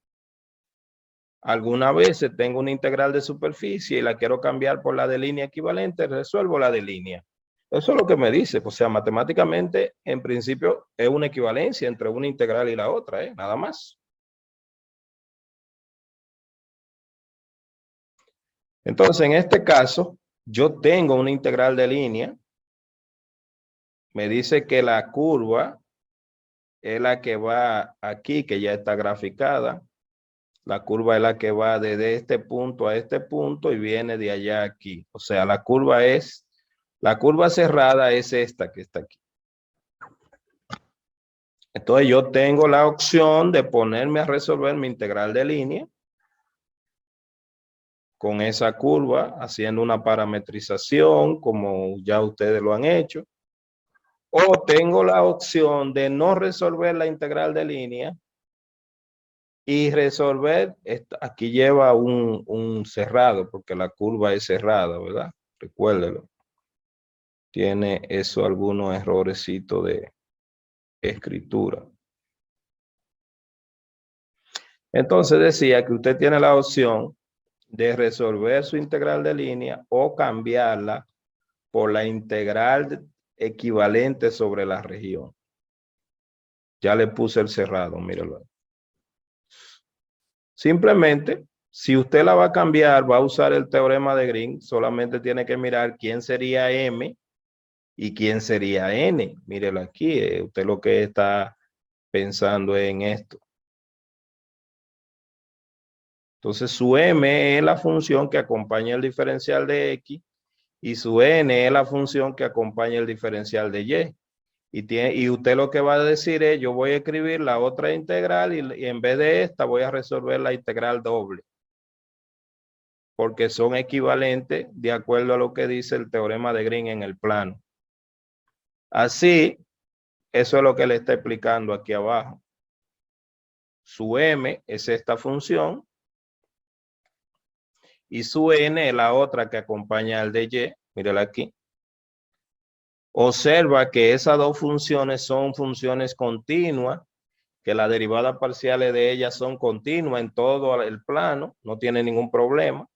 Algunas veces tengo una integral de superficie y la quiero cambiar por la de línea equivalente, resuelvo la de línea. Eso es lo que me dice. O sea, matemáticamente, en principio, es una equivalencia entre una integral y la otra, nada más. Entonces, en este caso, yo tengo una integral de línea. Me dice que la curva es la que va aquí, que ya está graficada. La curva es la que va desde este punto a este punto y viene de allá aquí. O sea, la curva cerrada es esta que está aquí. Entonces yo tengo la opción de ponerme a resolver mi integral de línea con esa curva, haciendo una parametrización como ya ustedes lo han hecho. O tengo la opción de no resolver la integral de línea y resolver, aquí lleva un cerrado, porque la curva es cerrada, ¿verdad? Recuérdelo. Tiene eso algunos errorecitos de escritura. Entonces decía que usted tiene la opción de resolver su integral de línea o cambiarla por la integral equivalente sobre la región. Ya le puse el cerrado, míralo. Simplemente, si usted la va a cambiar, va a usar el teorema de Green, solamente tiene que mirar quién sería M y quién sería N. Mírelo aquí, usted lo que está pensando en esto. Entonces, su M es la función que acompaña el diferencial de X y su N es la función que acompaña el diferencial de Y. Y usted lo que va a decir es, yo voy a escribir la otra integral y en vez de esta voy a resolver la integral doble. Porque son equivalentes de acuerdo a lo que dice el teorema de Green en el plano. Así, eso es lo que le está explicando aquí abajo. Su M es esta función y su N es la otra que acompaña al de Y. Mírala aquí. Observa que esas dos funciones son funciones continuas, que las derivadas parciales de ellas son continuas en todo el plano, no tiene ningún problema,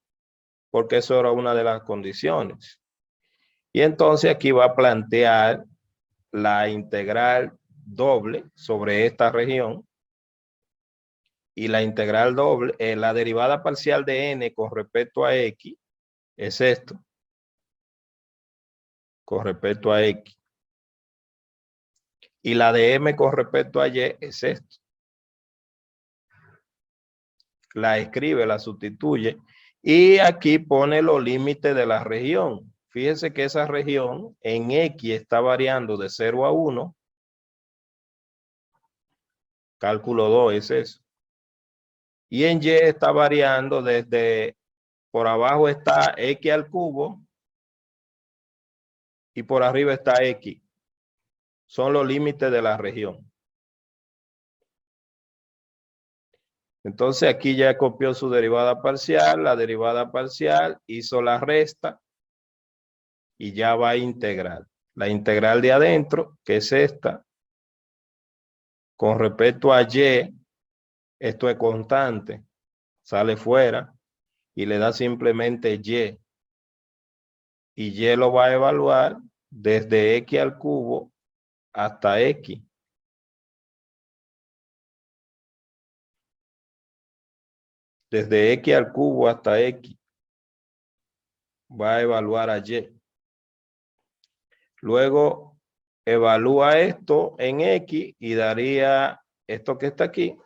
porque eso era una de las condiciones. Y entonces aquí va a plantear la integral doble sobre esta región y la integral doble, la derivada parcial de n con respecto a x es esto, con respecto a x. Y la de m con respecto a y es esto. La escribe, la sustituye y aquí pone los límites de la región. Fíjense que esa región en X está variando de 0 a 1. Cálculo 2 es eso. Y en Y está variando desde, por abajo está X al cubo y por arriba está X. Son los límites de la región. Entonces aquí ya copió su derivada parcial, la derivada parcial, hizo la resta y ya va a integrar. La integral de adentro, que es esta, con respecto a Y, esto es constante, sale fuera y le da simplemente Y. Y Y lo va a evaluar desde X al cubo hasta X. Desde X al cubo hasta X. Va a evaluar a Y. Luego evalúa esto en X y daría esto que está aquí,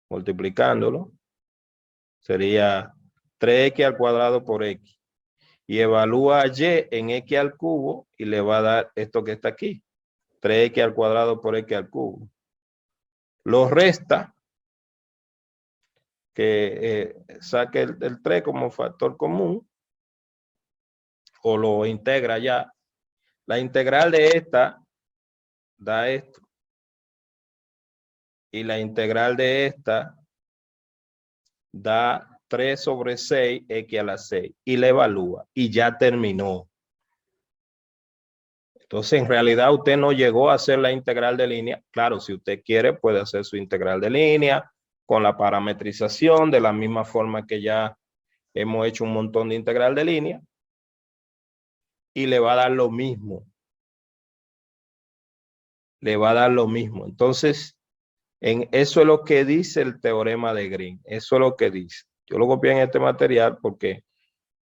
multiplicándolo, sería 3x al cuadrado por x. Y evalúa y en x al cubo y le va a dar esto que está aquí, 3x al cuadrado por x al cubo. Lo resta, que saque el 3 como factor común, o lo integra ya. La integral de esta da esto. Y la integral de esta da 3 sobre 6, x a la 6. Y la evalúa. Y ya terminó. Entonces, en realidad, usted no llegó a hacer la integral de línea. Claro, si usted quiere, puede hacer su integral de línea con la parametrización, de la misma forma que ya hemos hecho un montón de integral de línea. Y le va a dar lo mismo. Le va a dar lo mismo. Entonces, eso es lo que dice el teorema de Green. Eso es lo que dice. Yo lo copié en este material porque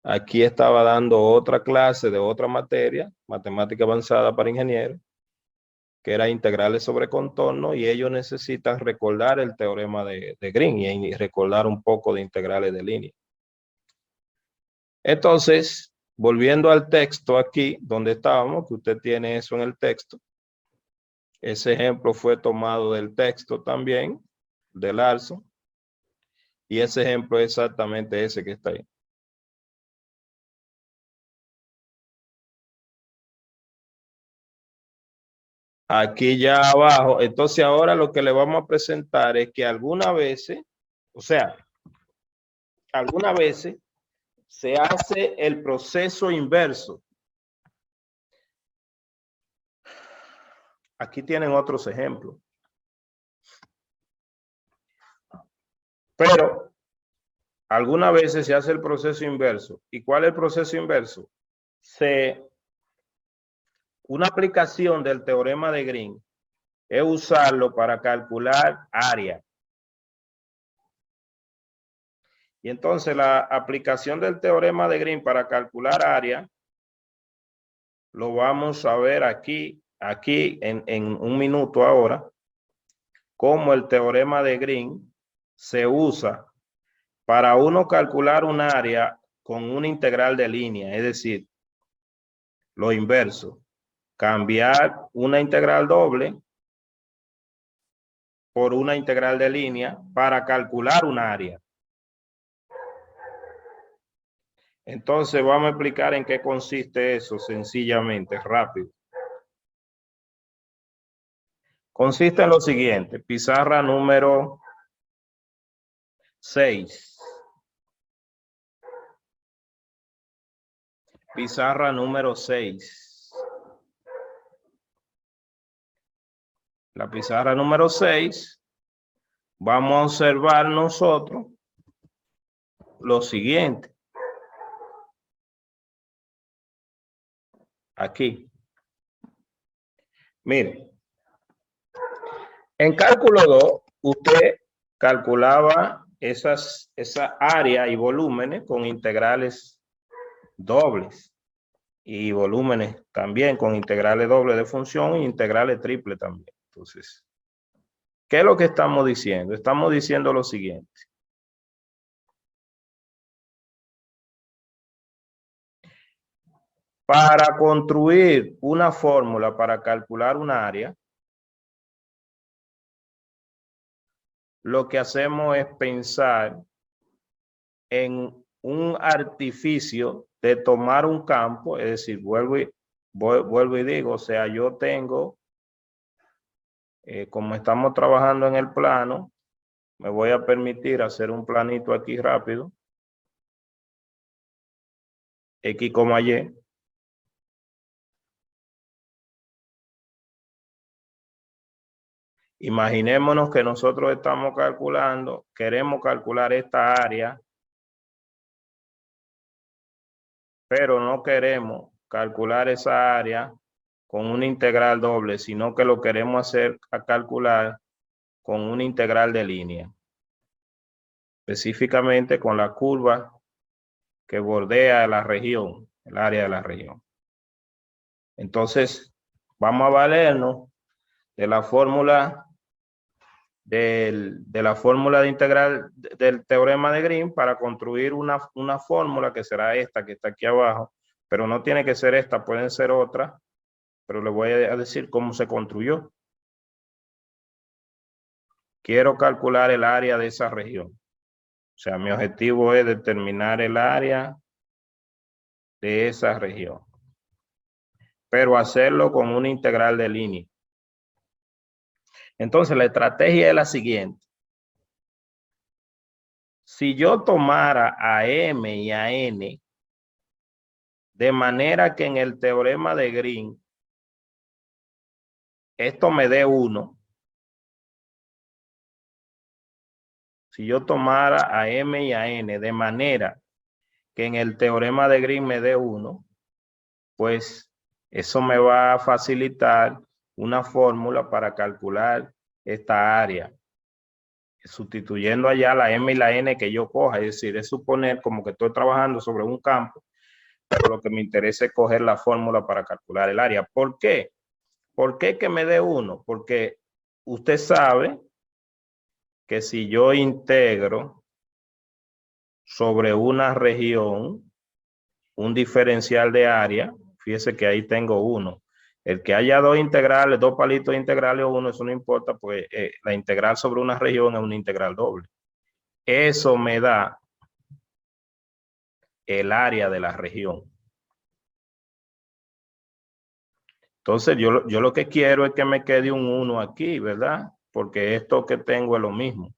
aquí estaba dando otra clase de otra materia, matemática avanzada para ingenieros, que era integrales sobre contorno, y ellos necesitan recordar el teorema de Green y recordar un poco de integrales de línea. Entonces, volviendo al texto aquí, donde estábamos, que usted tiene eso en el texto. Ese ejemplo fue tomado del texto también, de Larson. Y ese ejemplo es exactamente ese que está ahí. Aquí ya abajo. Entonces ahora lo que le vamos a presentar es que algunas veces, o sea, algunas veces se hace el proceso inverso. Aquí tienen otros ejemplos. Pero algunas veces se hace el proceso inverso. ¿Y cuál es el proceso inverso? Una aplicación del teorema de Green es usarlo para calcular área. Y entonces la aplicación del teorema de Green para calcular área lo vamos a ver aquí en un minuto ahora, cómo el teorema de Green se usa para uno calcular un área con una integral de línea, es decir, lo inverso, cambiar una integral doble por una integral de línea para calcular un área. Entonces vamos a explicar en qué consiste eso sencillamente, rápido. Consiste en lo siguiente, pizarra número 6. Pizarra número 6. La pizarra número 6, vamos a observar nosotros lo siguiente. Aquí. Mire. En cálculo 2, usted calculaba esa área y volúmenes con integrales dobles y volúmenes también con integrales dobles de función e integrales triples también. Entonces, ¿qué es lo que estamos diciendo? Estamos diciendo lo siguiente. Para construir una fórmula para calcular un área, lo que hacemos es pensar en un artificio de tomar un campo, es decir, vuelvo y digo, o sea, yo tengo, como estamos trabajando en el plano, me voy a permitir hacer un planito aquí rápido, X, Y. Imaginémonos que nosotros estamos calculando, queremos calcular esta área, pero no queremos calcular esa área con una integral doble, sino que lo queremos hacer a calcular con una integral de línea. Específicamente con la curva que bordea la región, el área de la región. Entonces, vamos a valernos de la fórmula de la fórmula de integral del teorema de Green para construir una fórmula que será esta que está aquí abajo, pero no tiene que ser esta, pueden ser otras, pero le voy a decir cómo se construyó. Quiero calcular el área de esa región. O sea, mi objetivo es determinar el área de esa región, pero hacerlo con una integral de línea. Entonces, la estrategia es la siguiente. Si yo tomara a M y a N de manera que en el teorema de Green esto me dé 1. Si yo tomara a M y a N de manera que en el teorema de Green me dé 1, pues eso me va a facilitar una fórmula para calcular esta área, sustituyendo allá la M y la N que yo coja. Es decir, es suponer como que estoy trabajando sobre un campo, pero lo que me interesa es coger la fórmula para calcular el área. ¿Por qué? ¿Por qué que me dé 1? Porque usted sabe que si yo integro sobre una región un diferencial de área, fíjese que ahí tengo 1. El que haya dos integrales, dos palitos integrales o 1, eso no importa, pues la integral sobre una región es una integral doble. Eso me da el área de la región. Entonces yo lo que quiero es que me quede un 1 aquí, ¿verdad? Porque esto que tengo es lo mismo.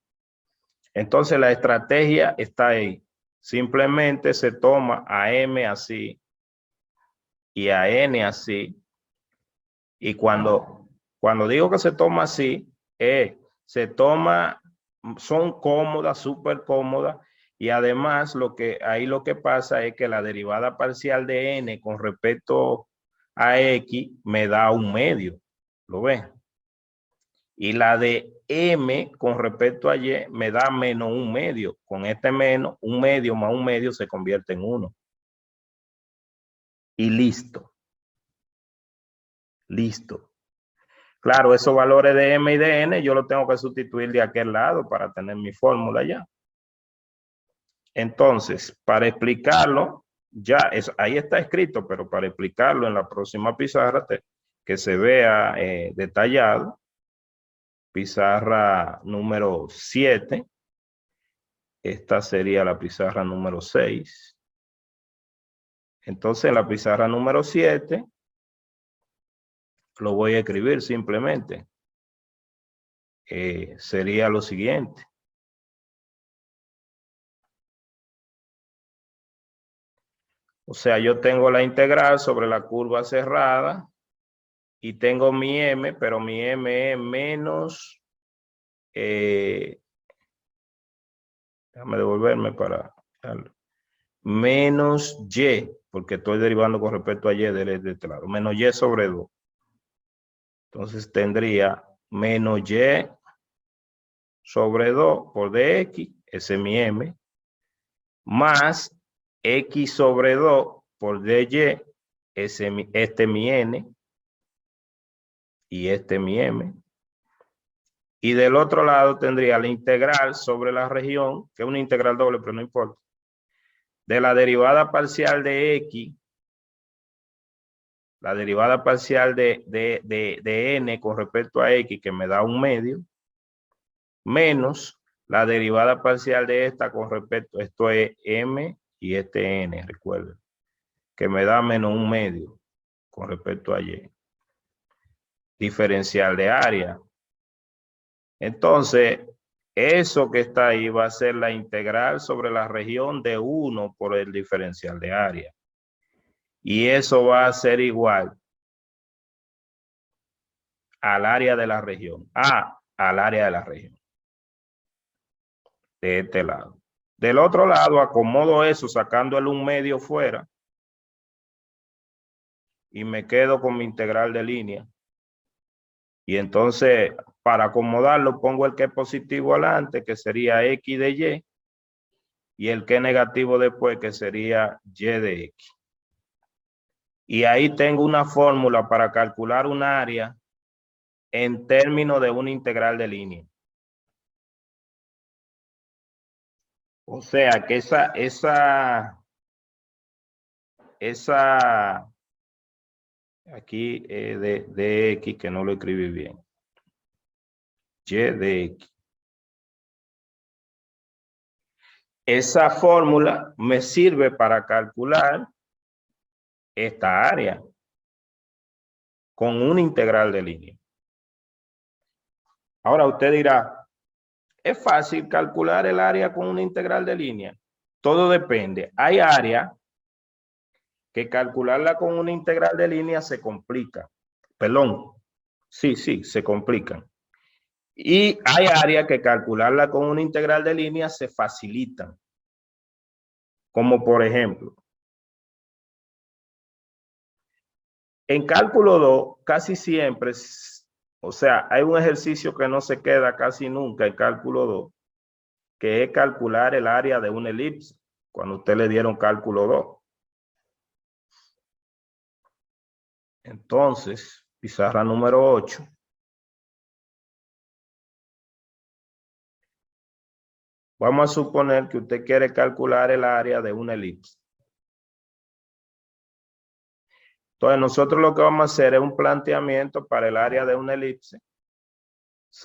Entonces la estrategia está ahí. Simplemente se toma a M así y a N así. Y cuando digo que se toma así, se toma, son cómodas, súper cómodas. Y además lo que pasa es que la derivada parcial de N con respecto a X me da un medio. ¿Lo ven? Y la de M con respecto a Y me da menos un medio. Con este menos, un medio más un medio se convierte en 1. Y listo. Listo. Claro, esos valores de M y de N yo los tengo que sustituir de aquel lado para tener mi fórmula ya. Entonces, para explicarlo, ahí está escrito, pero para explicarlo en la próxima pizarra, que se vea detallado, pizarra número 7, esta sería la pizarra número 6. Entonces, en la pizarra número 7, lo voy a escribir simplemente. Sería lo siguiente. O sea, yo tengo la integral sobre la curva cerrada y tengo mi M, pero mi M es menos, déjame devolverme para menos Y, porque estoy derivando con respecto a Y de este lado, menos Y sobre 2. Entonces tendría menos Y sobre 2 por dx, ese es mi M, más X sobre 2 por dy, este es mi N, y este es mi M. Y del otro lado tendría la integral sobre la región, que es una integral doble, pero no importa, de la derivada parcial de X, la derivada parcial de N con respecto a X, que me da un medio, menos la derivada parcial de esta con respecto, esto es M y este N, recuerden, que me da menos un medio con respecto a Y. Diferencial de área. Entonces, eso que está ahí va a ser la integral sobre la región de 1 por el diferencial de área. Y eso va a ser igual al área de la región. Al área de la región. De este lado. Del otro lado, acomodo eso sacando el 1 medio fuera. Y me quedo con mi integral de línea. Y entonces, para acomodarlo, pongo el que es positivo adelante, que sería X de Y. Y el que es negativo después, que sería Y de X. Y ahí tengo una fórmula para calcular un área en términos de una integral de línea. O sea que esa aquí de X que no lo escribí bien. Y de X. Esa fórmula me sirve para calcular esta área con una integral de línea. Ahora usted dirá, ¿es fácil calcular el área con una integral de línea? Todo depende. Hay áreas que calcularla con una integral de línea se complica. Perdón, sí, se complican. Y hay áreas que calcularla con una integral de línea se facilitan. Como por ejemplo, en cálculo 2 casi siempre, o sea, hay un ejercicio que no se queda casi nunca en cálculo 2, que es calcular el área de una elipse, cuando usted le dieron cálculo 2. Entonces, pizarra número 8. Vamos a suponer que usted quiere calcular el área de una elipse. Entonces, nosotros lo que vamos a hacer es un planteamiento para el área de una elipse,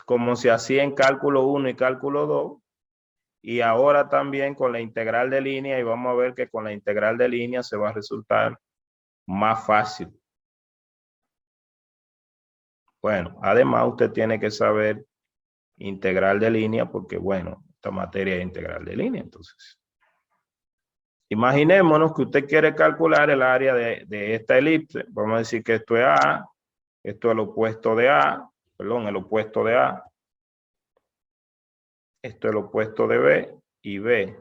como se hacía en cálculo 1 y cálculo 2, y ahora también con la integral de línea, y vamos a ver que con la integral de línea se va a resultar más fácil. Bueno, además usted tiene que saber integral de línea porque, bueno, esta materia es integral de línea. Entonces, imaginémonos que usted quiere calcular el área de esta elipse. Vamos a decir que esto es A, esto es el opuesto de A, perdón, el opuesto de A. Esto es el opuesto de B y B.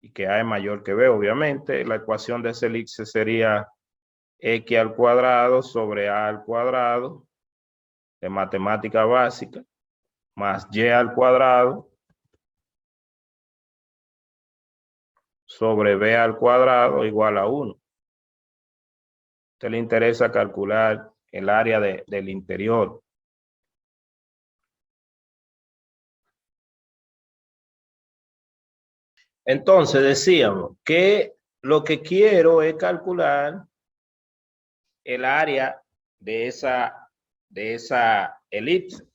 Y que A es mayor que B, obviamente. La ecuación de esa elipse sería X al cuadrado sobre A al cuadrado de matemática básica más Y al cuadrado sobre B al cuadrado igual a 1. A usted le interesa calcular el área del interior. Entonces decíamos que lo que quiero es calcular el área de esa elipse.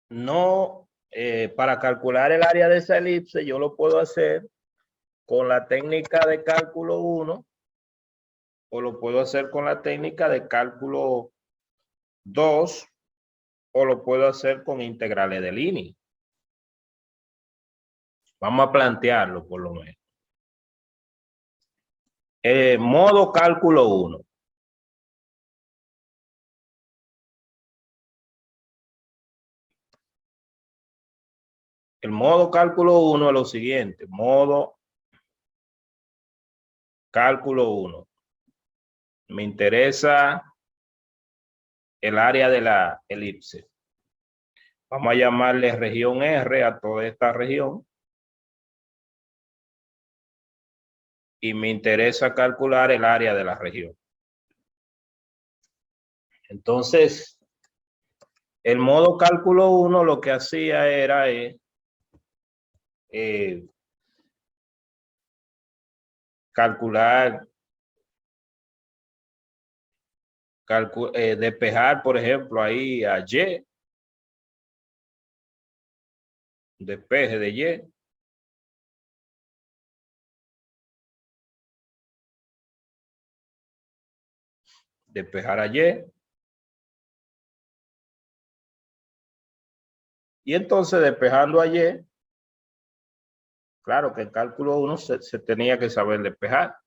No, para calcular el área de esa elipse yo lo puedo hacer con la técnica de cálculo 1 o lo puedo hacer con la técnica de cálculo 2 o lo puedo hacer con integrales de línea. Vamos a plantearlo por lo menos. Modo cálculo 1. El modo cálculo 1 es lo siguiente. Modo cálculo 1. Me interesa el área de la elipse. Vamos a llamarle región R a toda esta región. Y me interesa calcular el área de la región. Entonces, el modo cálculo 1 lo que hacía era calcular, despejar, por ejemplo, ahí a Y, despeje de Y. Despejar a Y. Y entonces despejando a Y, claro que el cálculo 1 se tenía que saber despejar.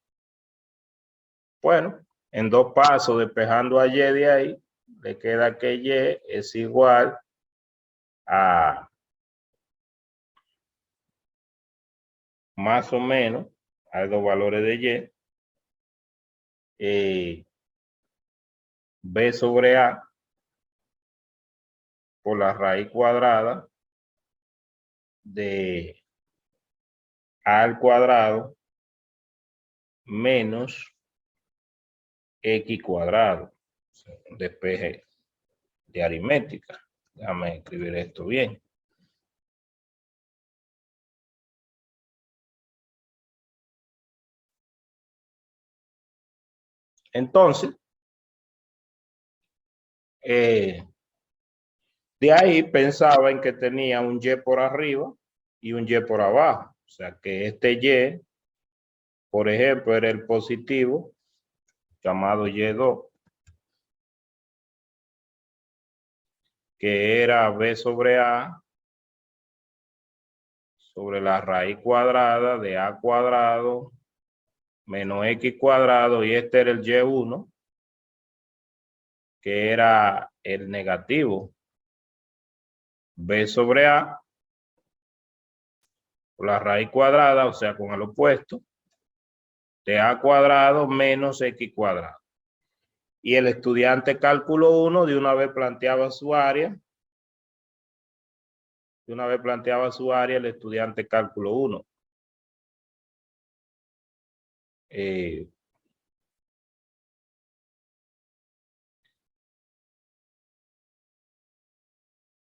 Bueno, en 2 pasos despejando a Y de ahí, le queda que Y es igual a más o menos, hay 2 valores de Y, B sobre A por la raíz cuadrada de A al cuadrado menos X cuadrado. Despeje de aritmética. Déjame escribir esto bien. Entonces, de ahí pensaba en que tenía un Y por arriba y un Y por abajo. O sea que este Y, por ejemplo, era el positivo, llamado Y2, que era B sobre A sobre la raíz cuadrada de A cuadrado menos X cuadrado, y este era el Y1, que era el negativo, B sobre A por la raíz cuadrada, o sea, con el opuesto, de A cuadrado menos X cuadrado. Y el estudiante cálculo 1 de una vez planteaba su área. El estudiante cálculo 1.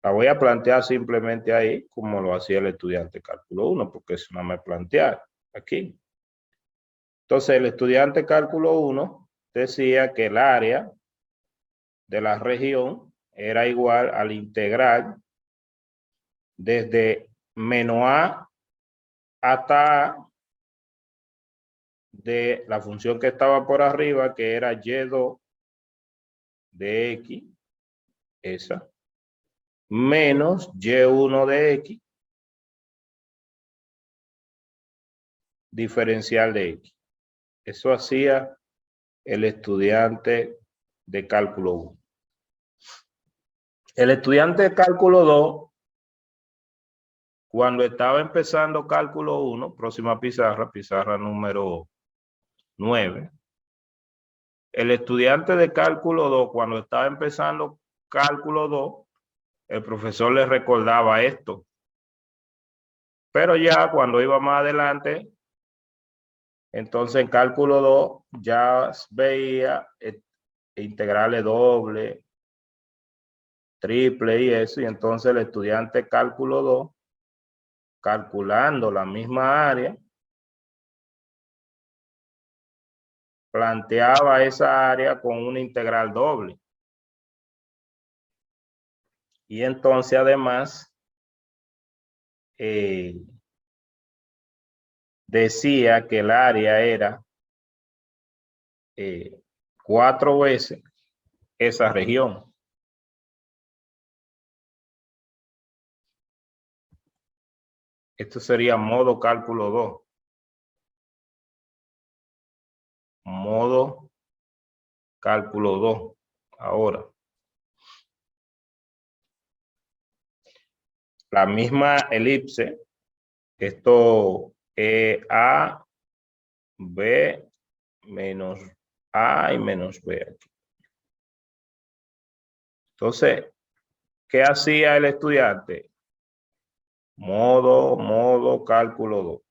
La voy a plantear simplemente ahí, como lo hacía el estudiante cálculo 1, porque eso no me plantear aquí. Entonces, el estudiante cálculo 1 decía que el área de la región era igual al integral desde menos A hasta A de la función que estaba por arriba, que era Y2 de X, esa, menos Y1 de X, diferencial de X. Eso hacía el estudiante de cálculo 1. El estudiante de cálculo 2, cuando estaba empezando cálculo 1, próxima pizarra, pizarra número 9, el estudiante de cálculo 2, cuando estaba empezando cálculo 2, el profesor le recordaba esto. Pero ya cuando iba más adelante, entonces en cálculo 2 ya veía integrales doble, triple y eso, y entonces el estudiante cálculo 2, calculando la misma área, planteaba esa área con una integral doble. Y entonces además decía que el área era 4 veces esa región. Esto sería modo cálculo 2. Modo cálculo 2. Ahora, la misma elipse, esto es A, B, menos A y menos B aquí. Entonces, ¿qué hacía el estudiante? Modo cálculo 2.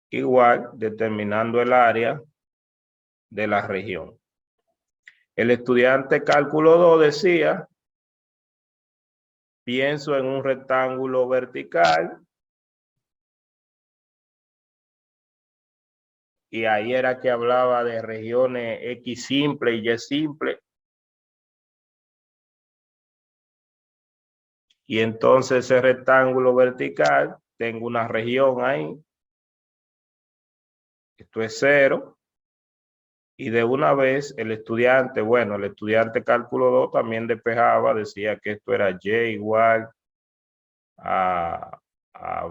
Igual, determinando el área de la región. El estudiante cálculo 2 decía, pienso en un rectángulo vertical, y ahí era que hablaba de regiones X simple y Y simple. Y entonces ese rectángulo vertical, tengo una región ahí. Esto es 0. Y de una vez el estudiante, bueno, el estudiante cálculo 2 también despejaba, decía que esto era Y igual a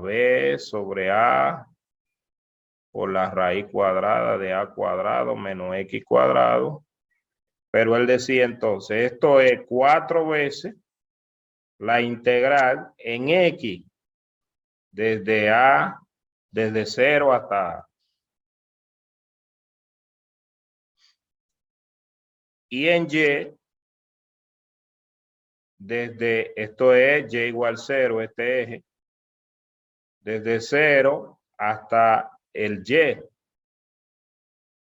B sobre A por la raíz cuadrada de A cuadrado menos X cuadrado. Pero él decía entonces, esto es 4 veces la integral en X desde A, desde 0 hasta A. Y en Y, desde, esto es Y igual 0, este eje, desde 0 hasta el Y,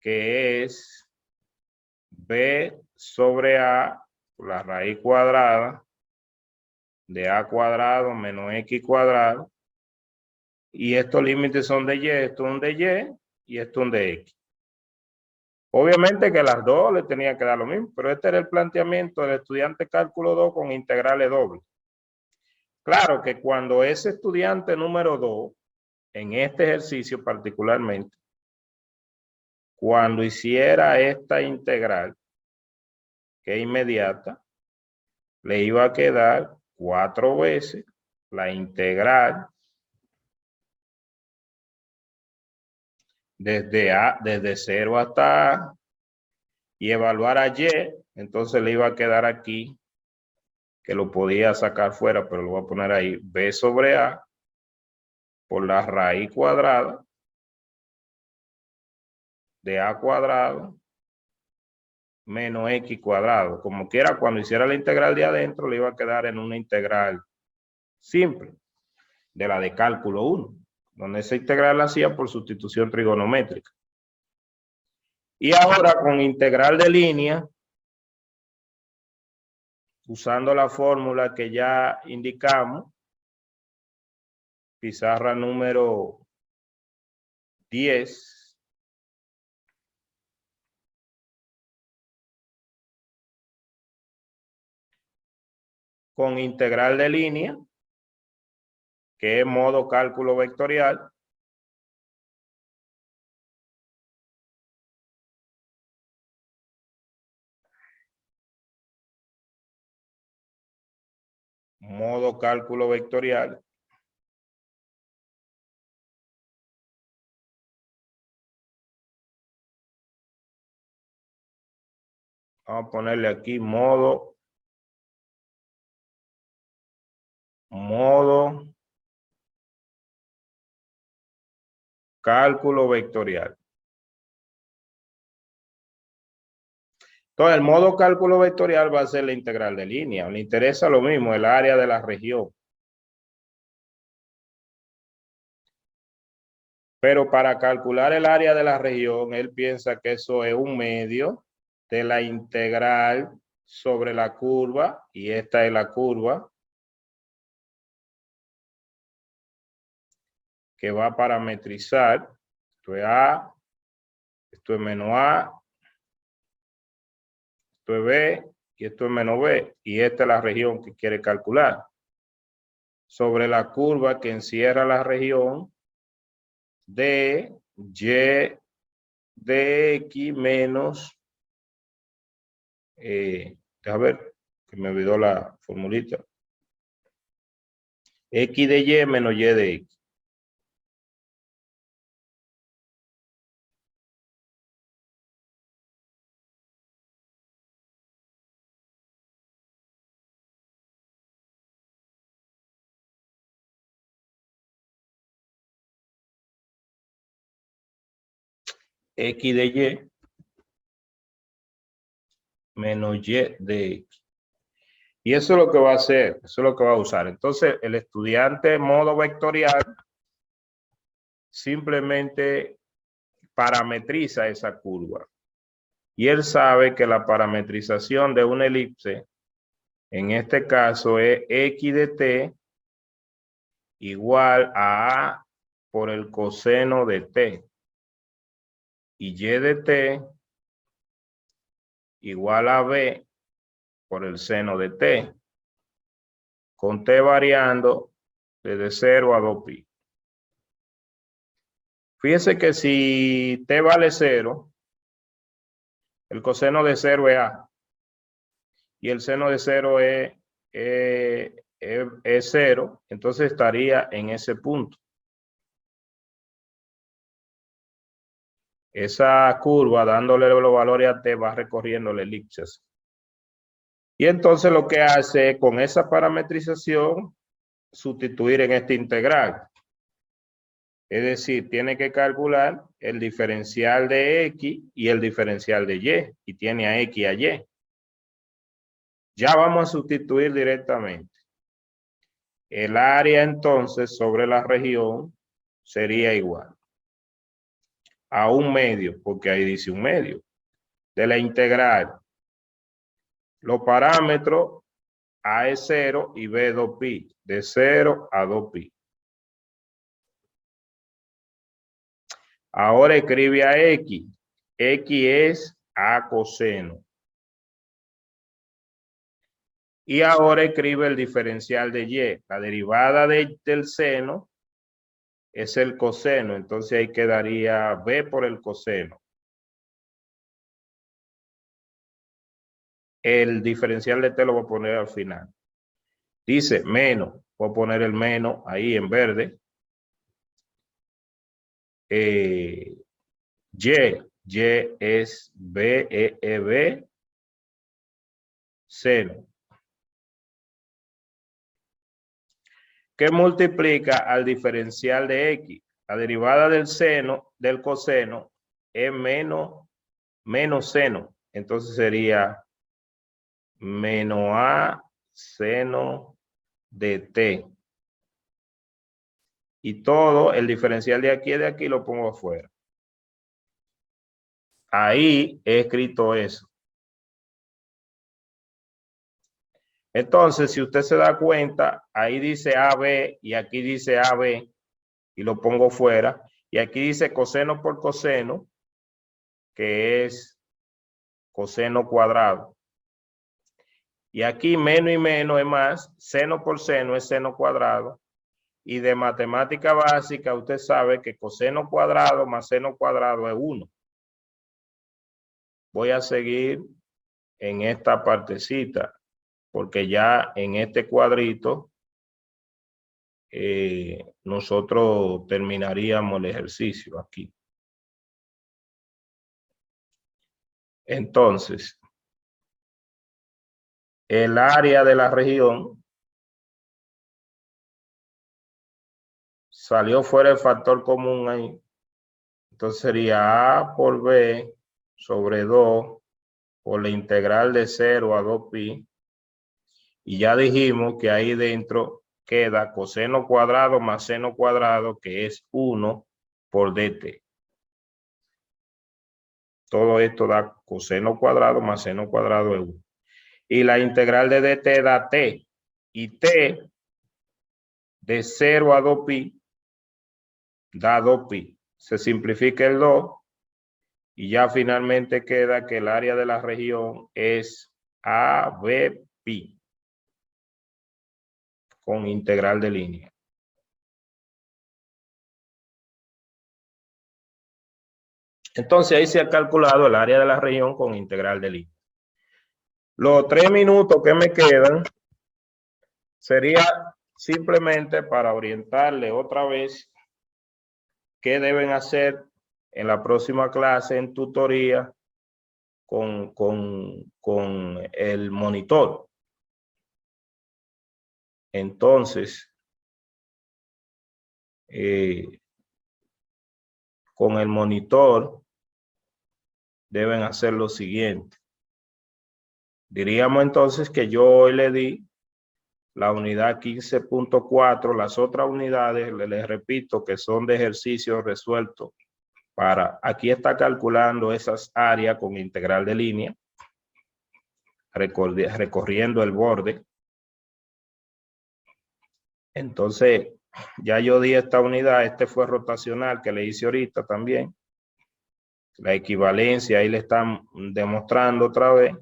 que es B sobre A, la raíz cuadrada de A cuadrado menos X cuadrado, Y estos límites son de Y, esto es un de Y y esto es un de X. Obviamente que las dos le tenían que dar lo mismo, pero este era el planteamiento del estudiante cálculo 2 con integrales dobles. Claro que cuando ese estudiante número 2, en este ejercicio particularmente, cuando hiciera esta integral, que es inmediata, le iba a quedar 4 veces la integral desde 0 hasta A y evaluar a Y, entonces le iba a quedar aquí, que lo podía sacar fuera, pero lo voy a poner ahí, B sobre A por la raíz cuadrada de A cuadrado menos X cuadrado. Como quiera, cuando hiciera la integral de adentro, le iba a quedar en una integral simple, de la de cálculo 1, donde esa integral la hacía por sustitución trigonométrica. Y ahora con integral de línea, usando la fórmula que ya indicamos, pizarra número 10, con integral de línea, que es modo cálculo vectorial, modo cálculo vectorial, vamos a ponerle aquí modo cálculo vectorial. Entonces, el modo cálculo vectorial va a ser la integral de línea. Le interesa lo mismo, el área de la región. Pero para calcular el área de la región, él piensa que eso es un medio de la integral sobre la curva, y esta es la curva que va a parametrizar. Esto es A, esto es menos A, esto es B y esto es menos B. Y esta es la región que quiere calcular. Sobre la curva que encierra la región de Y de X menos, déjame ver, que me olvidó la formulita. X de Y menos Y de X. X de Y menos Y de X. Y eso es lo que va a hacer, eso es lo que va a usar. Entonces, el estudiante modo vectorial simplemente parametriza esa curva. Y él sabe que la parametrización de una elipse, en este caso, es X de T igual a A por el coseno de T. Y Y de T igual a B por el seno de T, con T variando desde 0 a 2pi. Fíjese que si T vale 0, el coseno de 0 es A, y el seno de 0 es 0, entonces estaría en ese punto. Esa curva, dándole los valores a T, va recorriendo la elipse. Y entonces lo que hace con esa parametrización, sustituir en esta integral. Es decir, tiene que calcular el diferencial de X y el diferencial de Y, y tiene a X y a Y. Ya vamos a sustituir directamente. El área entonces sobre la región sería igual a un medio, porque ahí dice un medio, de la integral. Los parámetros, A es 0 y B 2pi, de 0 a 2pi. Ahora escribe a X. X es A coseno. Y ahora escribe el diferencial de Y. La derivada del seno es el coseno. Entonces ahí quedaría B por el coseno. El diferencial de T lo voy a poner al final. Dice menos. Voy a poner el menos ahí en verde. Y es B seno. ¿Qué multiplica al diferencial de X? La derivada del seno, del coseno, es menos seno. Entonces sería menos A seno de T. Y todo, el diferencial de aquí lo pongo afuera. Ahí he escrito eso. Entonces, si usted se da cuenta, ahí dice AB y aquí dice AB y lo pongo fuera. Y aquí dice coseno por coseno, que es coseno cuadrado. Y aquí menos y menos es más, seno por seno es seno cuadrado. Y de matemática básica, usted sabe que coseno cuadrado más seno cuadrado es 1. Voy a seguir en esta partecita, porque ya en este cuadrito nosotros terminaríamos el ejercicio aquí. Entonces, el área de la región salió fuera el factor común ahí. Entonces sería A por B sobre 2 por la integral de 0 a 2pi. Y ya dijimos que ahí dentro queda coseno cuadrado más seno cuadrado, que es 1 por dt. Todo esto da coseno cuadrado más seno cuadrado es 1. Y la integral de dt da t. Y t de 0 a 2pi da 2pi. Se simplifica el 2 y ya finalmente queda que el área de la región es AB pi con integral de línea. Entonces ahí se ha calculado el área de la región con integral de línea. Los 3 minutos que me quedan sería simplemente para orientarle otra vez qué deben hacer en la próxima clase en tutoría con el monitor. Entonces, con el monitor deben hacer lo siguiente. Diríamos entonces que yo hoy le di la unidad 15.4, las otras unidades, les repito, que son de ejercicios resueltos. Aquí está calculando esas áreas con integral de línea, recorriendo el borde. Entonces, ya yo di esta unidad, este fue rotacional que le hice ahorita también. La equivalencia ahí le están demostrando otra vez.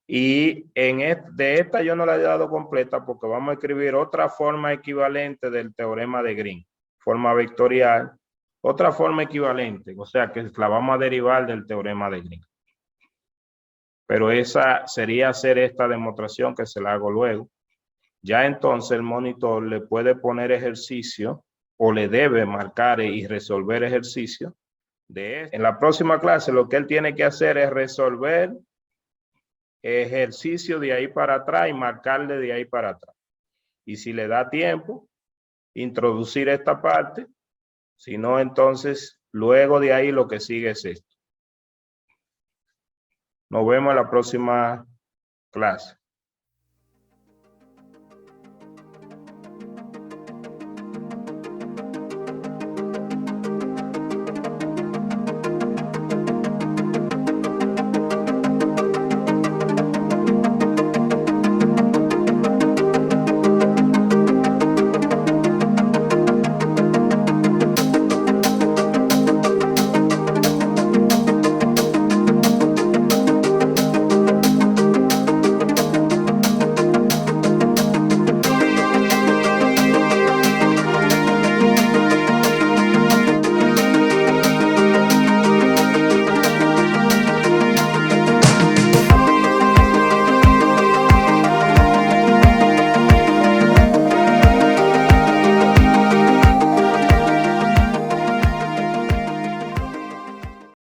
Y de esta yo no la he dado completa porque vamos a escribir otra forma equivalente del teorema de Green. Forma vectorial. Otra forma equivalente, o sea que la vamos a derivar del teorema de Green. Pero esa sería hacer esta demostración que se la hago luego. Ya entonces el monitor le puede poner ejercicio o le debe marcar y resolver ejercicio. En la próxima clase lo que él tiene que hacer es resolver ejercicio de ahí para atrás y marcarle de ahí para atrás. Y si le da tiempo, introducir esta parte. Si no, entonces luego de ahí lo que sigue es esto. Nos vemos en la próxima clase.